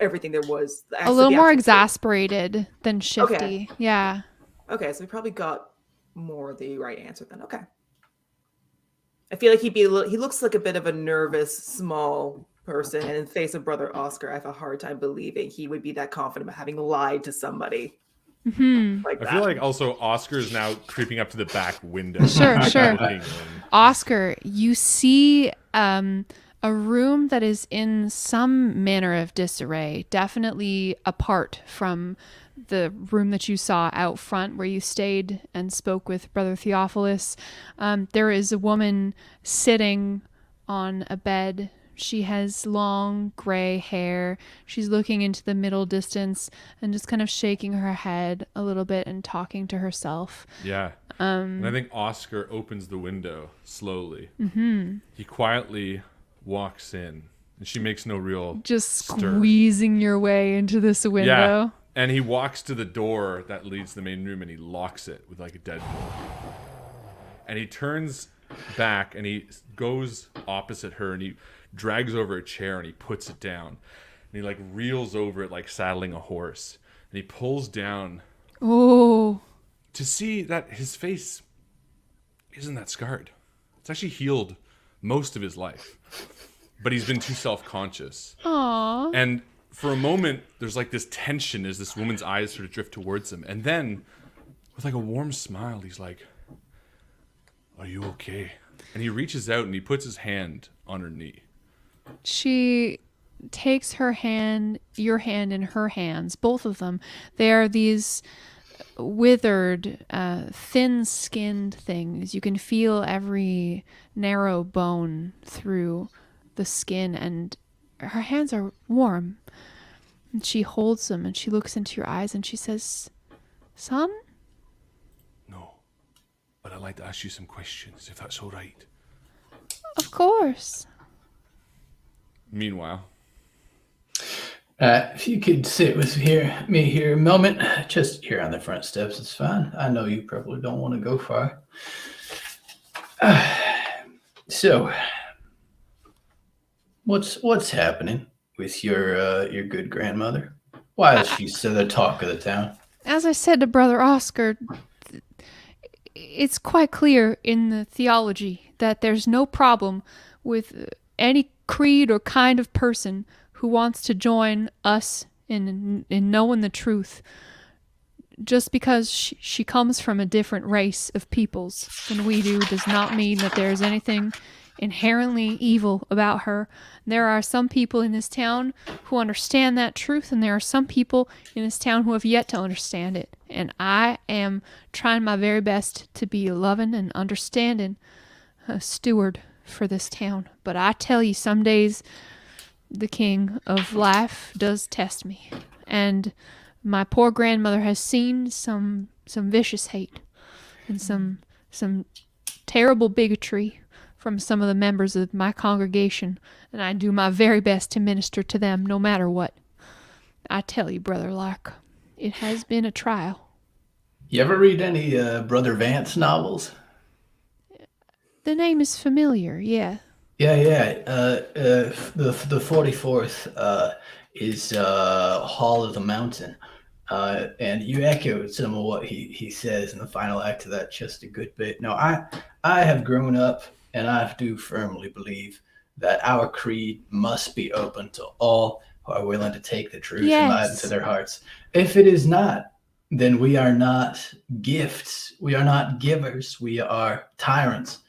everything there was? A little more exasperated than shifty. Okay. Yeah. Okay, so we probably got more of the right answer then. Okay. I feel like he looks like a bit of a nervous, small person, and in the face of Brother Oscar, I have a hard time believing he would be that confident about having lied to somebody. Mm-hmm. Like that. I feel like also Oscar is now creeping up to the back window. Sure. Looking in. Oscar, you see a room that is in some manner of disarray, definitely apart from the room that you saw out front where you stayed and spoke with Brother Theophilus. There is a woman sitting on a bed. She has long gray hair. She's looking into the middle distance and just kind of shaking her head a little bit and talking to herself. Yeah. And I think Oscar opens the window slowly. Mm-hmm. He quietly walks in, and she makes no real just stir. Squeezing your way into this window. Yeah. And he walks to the door that leads to the main room, and he locks it with like a deadbolt. And he turns back, and he goes opposite her, and he drags over a chair, and he puts it down. And he like reels over it like saddling a horse. And he pulls down to see that his face isn't that scarred. It's actually healed most of his life. But he's been too self-conscious. Aww. And for a moment, there's like this tension as this woman's eyes sort of drift towards him. And then, with like a warm smile, he's like, "Are you okay?" And he reaches out and he puts his hand on her knee. She takes her hand, your hand in her hands, both of them. They are these withered, thin-skinned things. You can feel every narrow bone through the skin, and her hands are warm. And she holds them, and she looks into your eyes, and she says, "Son?" "No, but I'd like to ask you some questions, if that's all right." "Of course." Meanwhile, if you could sit with me here a moment, just here on the front steps, it's fine. I know you probably don't want to go far. So, what's happening with your good grandmother? Why is she so the talk of the town? As I said to Brother Oscar, it's quite clear in the theology that there's no problem with any creed or kind of person who wants to join us in knowing the truth. Just because she comes from a different race of peoples than we do does not mean that there's anything inherently evil about her. There are some people in this town who understand that truth, and there are some people in this town who have yet to understand it. And I am trying my very best to be a loving and understanding steward for this town. But I tell you, some days the king of life does test me. And my poor grandmother has seen some vicious hate and some terrible bigotry from some of the members of my congregation, and I do my very best to minister to them no matter what. I tell you, Brother Lark, it has been a trial. You ever read any Brother Vance novels? The name is familiar, yeah. Yeah. The 44th is Hall of the Mountain. And you echoed some of what he says in the final act of that just a good bit. No, I have grown up, and I do firmly believe that our creed must be open to all who are willing to take the truth and light into their hearts. If it is not, then we are not gifts. We are not givers. We are tyrants.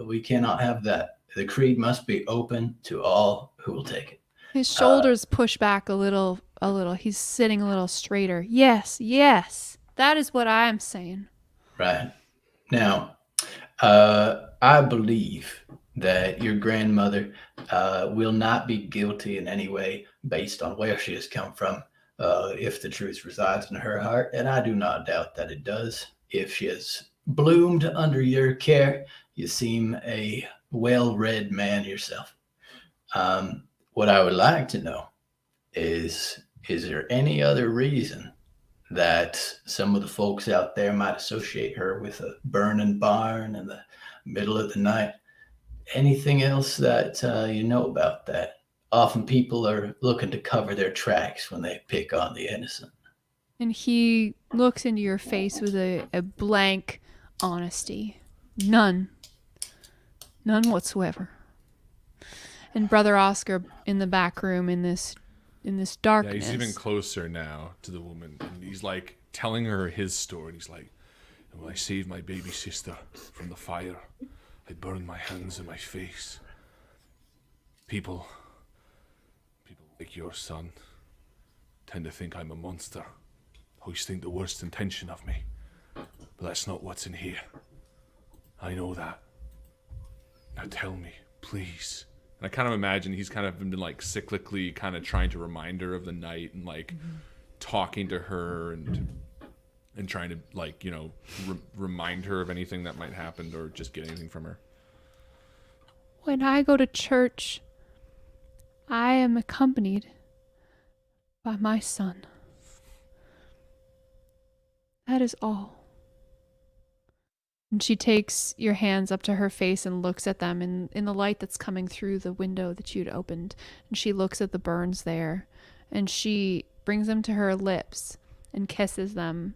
We cannot have that. The creed must be open to all who will take it. His shoulders push back a little. He's sitting a little straighter. Yes. That is what I am saying. Right. Now, I believe that your grandmother will not be guilty in any way based on where she has come from, if the truth resides in her heart. And I do not doubt that it does. If she has bloomed under your care, you seem a well-read man yourself. What I would like to know is there any other reason that some of the folks out there might associate her with a burning barn in the middle of the night? Anything else that you know about that? Often people are looking to cover their tracks when they pick on the innocent. And he looks into your face with a blank honesty. None whatsoever. And Brother Oscar in the back room in this darkness. Yeah, he's even closer now to the woman, and he's like telling her his story. He's like, "When I saved my baby sister from the fire, I burned my hands and my face. People like your son tend to think I'm a monster. Always think the worst intention of me. But that's not what's in here. I know that. Now tell me, please." And I kind of imagine he's kind of been like cyclically kind of trying to remind her of the night and like talking to her and trying to like, you know, remind her of anything that might happen or just get anything from her. When I go to church, I am accompanied by my son. That is all. And she takes your hands up to her face and looks at them in the light that's coming through the window that you'd opened. And she looks at the burns there, and she brings them to her lips and kisses them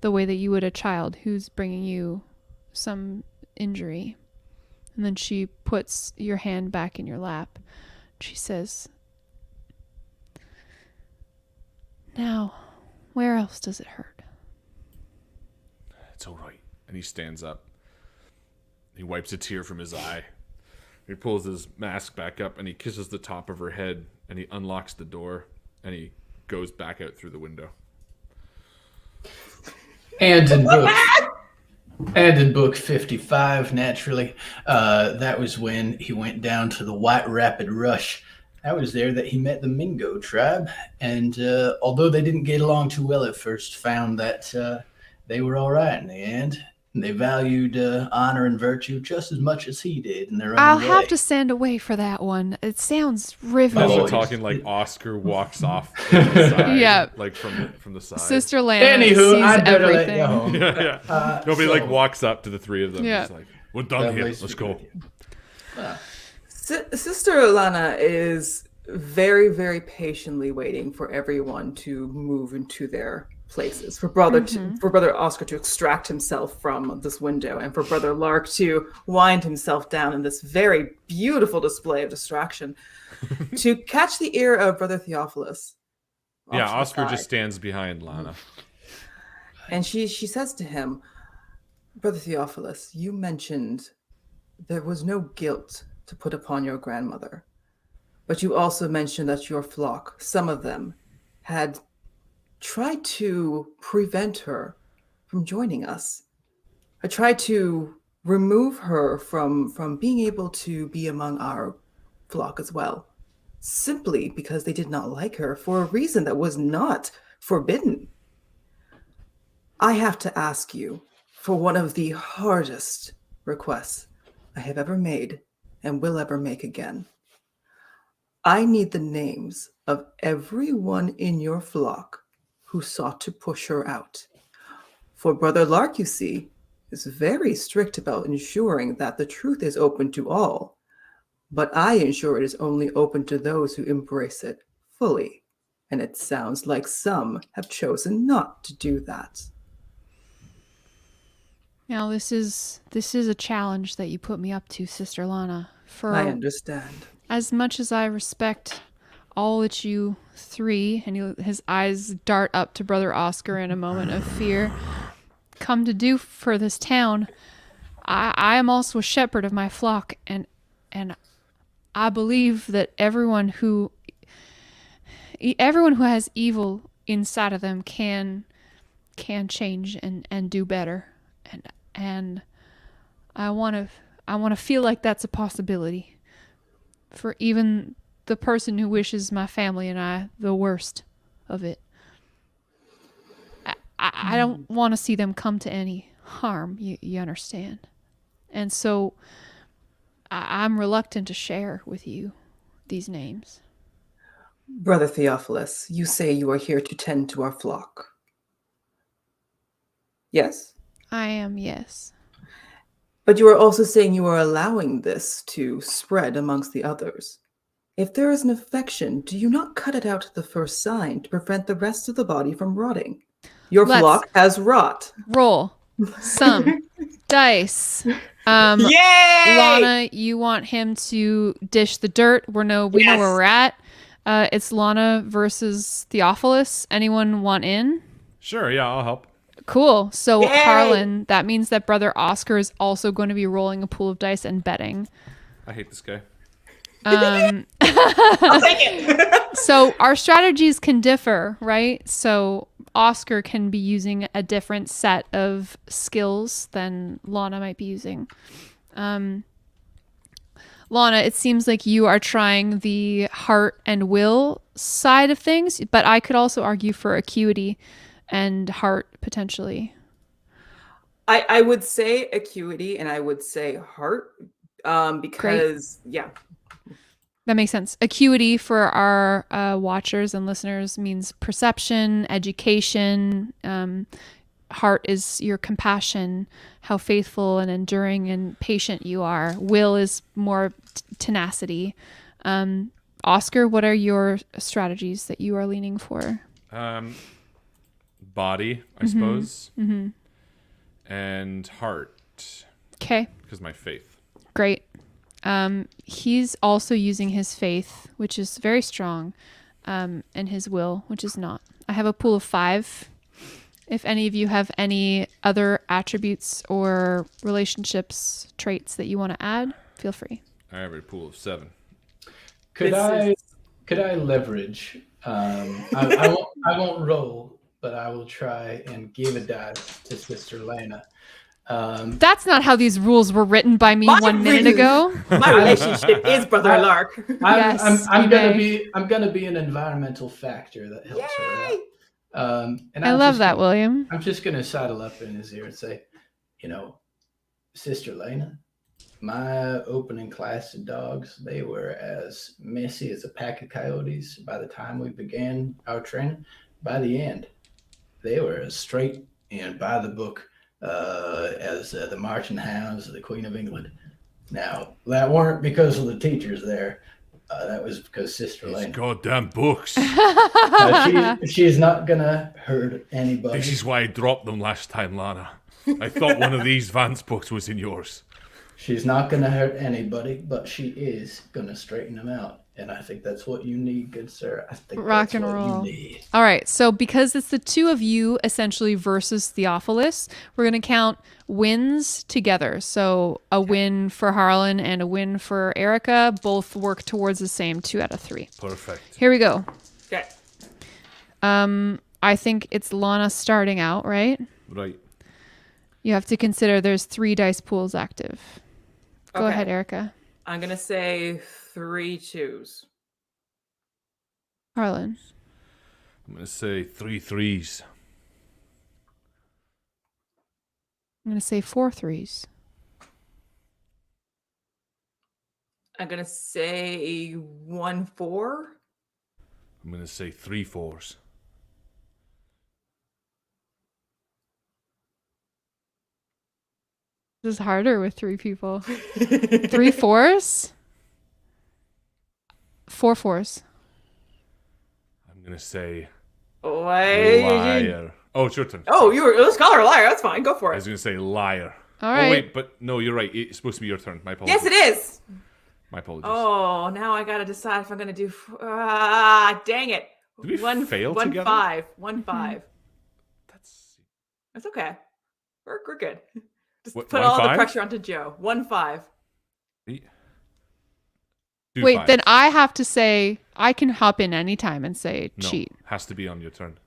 the way that you would a child who's bringing you some injury. And then she puts your hand back in your lap. She says, "Now, where else does it hurt?" It's all right. And he stands up. He wipes a tear from his eye. He pulls his mask back up and he kisses the top of her head and he unlocks the door and he goes back out through the window. And in book 55, naturally, that was when he went down to the White Rapid Rush. That was there that he met the Mingo tribe. And although they didn't get along too well at first, found that they were all right in the end. And they valued honor and virtue just as much as he did in their own I'll way. have to stand away for that one. It sounds riveting. Also talking like Oscar walks off to the side, Yeah. like from the side. Sister Lana Anywho, sees I'd better everything. let you home. Yeah. Nobody like walks up to the three of them. Yeah. He's like, "We're done here. Let's go." Sister Lana is very, very patiently waiting for everyone to move into their places, for brother Oscar to extract himself from this window, and for Brother Lark to wind himself down in this very beautiful display of distraction, to catch the ear of Brother Theophilus. Yeah, Oscar just stands behind Lana. And she says to him, "Brother Theophilus, you mentioned there was no guilt to put upon your grandmother, but you also mentioned that your flock, some of them, had tried to prevent her from joining us. I tried to remove her from being able to be among our flock as well, simply because they did not like her for a reason that was not forbidden. I have to ask you for one of the hardest requests I have ever made and will ever make again. I need the names of everyone in your flock who sought to push her out. For Brother Lark, you see, is very strict about ensuring that the truth is open to all, but I ensure it is only open to those who embrace it fully. And it sounds like some have chosen not to do that. Now, this is a challenge that you put me up to, Sister Lana. For I understand. as much as I respect all that you three, and his eyes dart up to Brother Oscar in a moment of fear, come to do for this town, I am also a shepherd of my flock, and I believe that everyone who has evil inside of them can change and do better, and I want to feel like that's a possibility for even the person who wishes my family and I the worst of it. I don't want to see them come to any harm, you understand? And so I'm reluctant to share with you these names. Brother Theophilus, you say you are here to tend to our flock. Yes? I am, yes. But you are also saying you are allowing this to spread amongst the others. If there is an infection, do you not cut it out at the first sign to prevent the rest of the body from rotting? Your flock has rot. Roll some dice. Yay! Lana, you want him to dish the dirt. We know where we're at. It's Lana versus Theophilus. Anyone want in? Sure, yeah, I'll help. Cool. So Yay! Harlan, that means that Brother Oscar is also going to be rolling a pool of dice and betting. I hate this guy. I'll take it. So our strategies can differ, right? So Oscar can be using a different set of skills than Lana might be using. Lana, it seems like you are trying the heart and will side of things, but I could also argue for acuity and heart potentially. I would say acuity and I would say heart because, yeah. That makes sense. Acuity for our watchers and listeners means perception, education. Heart is your compassion, how faithful and enduring and patient you are. Will is more tenacity. Oscar, what are your strategies that you are leaning for? Body, I suppose. Mm-hmm. And heart. Okay. Because my faith. Great. He's also using his faith, which is very strong, and his will, which is not. I have a pool of 5. If any of you have any other attributes or relationships, traits that you want to add, feel free. I have a pool of 7. Could I leverage? I won't roll, but I will try and give a dice to Sister Lena. That's not how these rules were written by me 1 minute ago. My relationship is Brother Lark. I'm gonna be an environmental factor that helps her out. And I love that, William. I'm just gonna sidle up in his ear and say, Sister Lena, my opening class of dogs, they were as messy as a pack of coyotes by the time we began our training. By the end, they were as straight and by the book as the marching hounds of the Queen of England. Now, that weren't because of the teachers there. That was because Sister Lena. Goddamn books. She's not gonna hurt anybody. This is why I dropped them last time, Lana. I thought one of these Vance books was in yours. She's not gonna hurt anybody, but she is gonna straighten them out. And I think that's what you need, good sir. I think Rock that's and what roll. you need. All right. So because it's the two of you essentially versus Theophilus, we're going to count wins together. So a win for Harlan and a win for Erica both work towards the same 2 out of 3. Perfect. Here we go. Okay. I think it's Lana starting out, right? Right. You have to consider there's 3 dice pools active. Go Okay. ahead, Erica. I'm gonna say 3 2s. Harlan. I'm gonna say 3 3s. I'm going to say 4 3s. I'm gonna say 1 4. I'm gonna say 3 4s. This is harder with 3 people. 3 4s? 4 4s. I'm gonna say Wait. liar. Oh, it's your turn. Oh, let's call her a liar. That's fine. Go for I it. was gonna say liar. All right. Oh wait, but no, you're right. It's supposed to be your turn. My apologies. Yes, it is. My apologies. Oh, now I gotta decide if I'm gonna do. Dang it. Did we fail 1 together? 5. 1 5. That's That's okay. We're good. Just What, put 1 all 5? the pressure onto Joe. 1 5. 2 Wait, 5. then I have to say, I can hop in anytime and say No, cheat. has to be on your turn.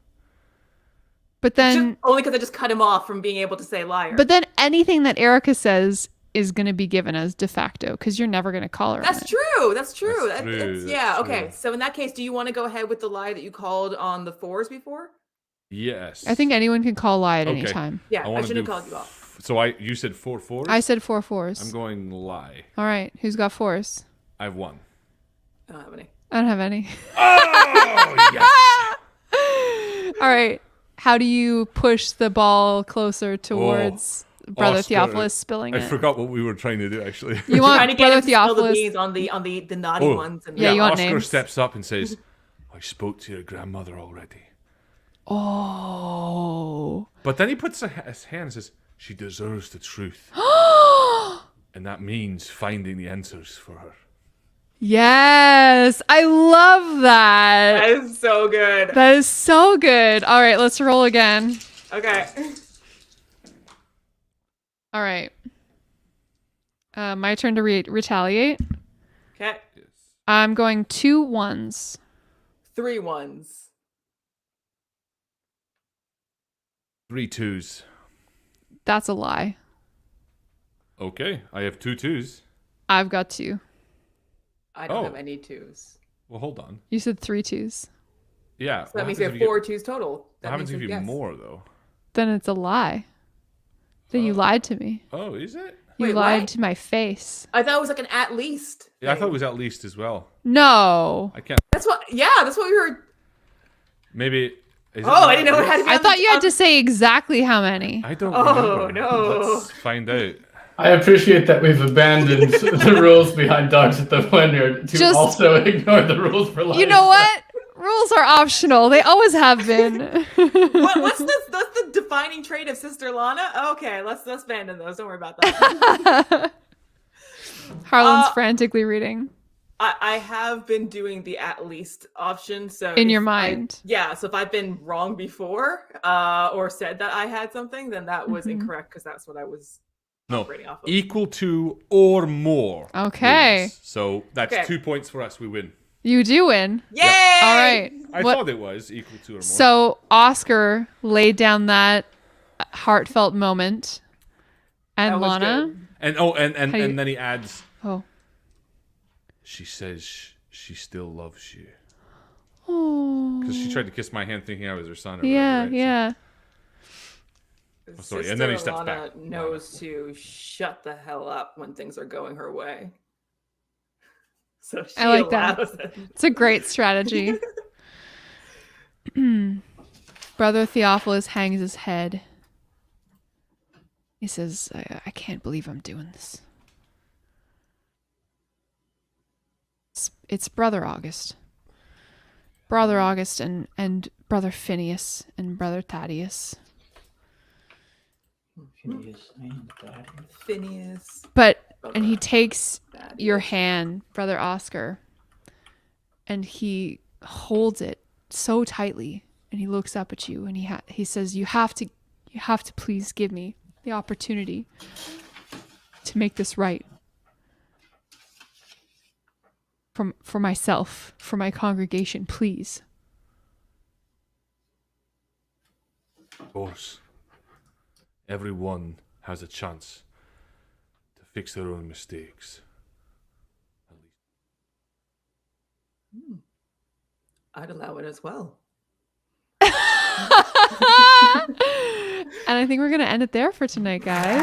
But then Only because I just cut him off from being able to say liar. but then anything that Erica says is going to be given as de facto because you're never going to call her on That's it. true. That's true. That's true, Yeah. that's Okay. true. So in that case, do you want to go ahead with the lie that you called on the 4s before? Yes. I think anyone can call lie at any Okay. time. Yeah. I wanna shouldn't do have called you off. So you said 4 4s? I said 4 4s. I'm going lie. All right. Who's got 4s? I have 1. I don't have any. I don't have any. Oh yes. All right. How do you push the ball closer towards Brother Oscar. Theophilus spilling I it? forgot what we were trying to do actually. You Trying want to get Brother him to spill the Theophilus? beans on the naughty ones. And Yeah, you want Oscar names? steps up and says, "I spoke to your grandmother already." Oh. But then he puts his hand and says, "She deserves the truth," and that means finding the answers for her. Yes. I love that. That is so good. That is so good. All right, let's roll again. Okay. All right. My turn to retaliate. Okay. I'm going 2 1s. 3 1s. 3 2s. That's a lie. Okay, I have 2 2s. I've got 2. I don't Oh. have any 2s. Well, hold on. You said 3 2s. Yeah. So that means you have 4 2s total. What That happens means if you have yes. more though? Then it's a lie. Then you lied to me. Oh, is it? You Wait, lied what? to my face. I thought it was like an at least. Yeah, I thing. thought it was at least as well. No. I can't. That's what we were. Maybe. Is it Oh, I not didn't know at it had to least? be. I on thought the- you had on- to say exactly how many. I don't Oh, remember. no. Let's find out. I appreciate that we've abandoned the rules behind Dogs at the Vineyard to Just- also ignore the rules for life. You know what? Rules are optional. They always have been. What's the defining trait of Sister Lana? Okay, let's abandon those. Don't worry about that. Harlan's frantically reading. I have been doing the at least option. So In if your mind. So if I've been wrong before, or said that I had something, then that was incorrect because that's what I was No, operating off of. equal to or more. Okay. wins. So that's Okay. 2 points for us. We win. You do win. Yay! All right. I What- thought it was equal to or more. So Oscar laid down that heartfelt moment. And That was Lana. good. and How you- and then he adds, Oh. she says she still loves you. Oh. Because she tried to kiss my hand thinking I was her son. Or Yeah, whatever, right? yeah. Oh, sorry, and then he Sister steps Lana back. knows to shut the hell up when things are going her way. So she I like that. allows it. It's a great strategy. Brother Theophilus hangs his head. He says, I can't believe I'm doing this. It's Brother August. Brother August and Brother Phineas and Brother Thaddeus. Phineas. And he takes Thaddeus. your hand, Brother Oscar, and he holds it so tightly, and he looks up at you, and he says, "You have to please give me the opportunity to make this right for myself, for my congregation, please." Of course. Everyone has a chance to fix their own mistakes. I'd allow it as well. And I think we're going to end it there for tonight, guys.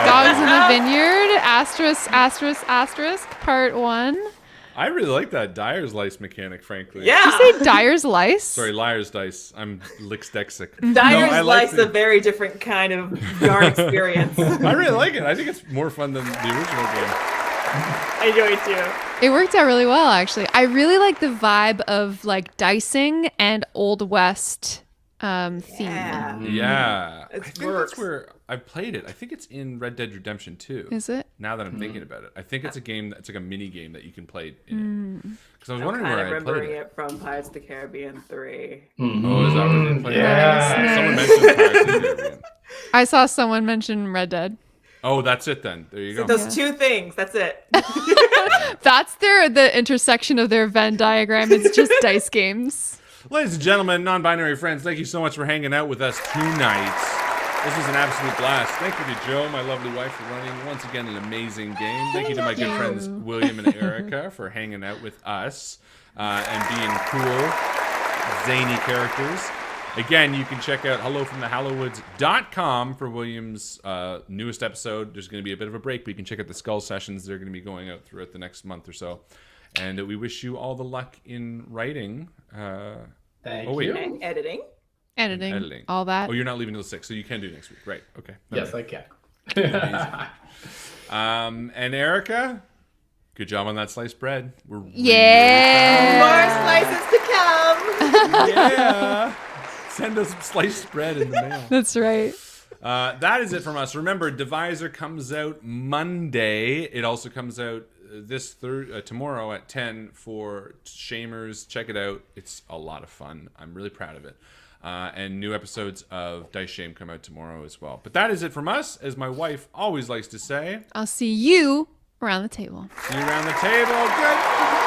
Dogs in the Vineyard, ****, part 1. I really like that Dyer's Lice mechanic, frankly. Yeah. Did you say Dyer's Lice? Sorry, Liar's Dice. I'm Lixdexic. Dyer's I like Lice, a very different kind of yarn experience. I really like it. I think it's more fun than the original game. I enjoy it too. It worked out really well, actually. I really like the vibe of like dicing and Old West theme. Yeah. I It think works. that's where I played it. I think it's in Red Dead Redemption 2. Is it? Now that I'm thinking about it. I think it's a game that's like a mini game that you can play in it. Because I was wondering kind where of I played remembering it. it from Pirates of the Caribbean 3. Oh, is that where they played Yeah. it? Someone mentioned Pirates of the Caribbean. I saw someone mention Red Dead. Oh, that's it then. There you go. Those two things. That's it. That's the intersection of their Venn diagram. It's just dice games. Ladies and gentlemen, non-binary friends, thank you so much for hanging out with us tonight. This was an absolute blast. Thank you to Joe, my lovely wife, for running once again an amazing game. Thank you to my good friends William and Erica for hanging out with us and being cool, zany characters. Again, you can check out hellofromthehallowoods.com for William's newest episode. There's going to be a bit of a break, but you can check out the Skull sessions. They're going to be going out throughout the next month or so. And we wish you all the luck in writing. Thank wait. you. And editing. Editing. All that. Oh, you're not leaving until 6, so you can do next week. Right. Okay. Yes, I can. And Erica, good job on that sliced bread. We're really Yeah. More slices to come. proud. Yeah. Send us some sliced bread in the mail. That's right. That is it from us. Remember, Divisor comes out Monday. It also comes out tomorrow at 10 for Shamers. Check it out. It's a lot of fun. I'm really proud of it. And new episodes of Dice Shame come out tomorrow as well. But that is it from us. As my wife always likes to say, I'll see you around the table. see you around the table. Good.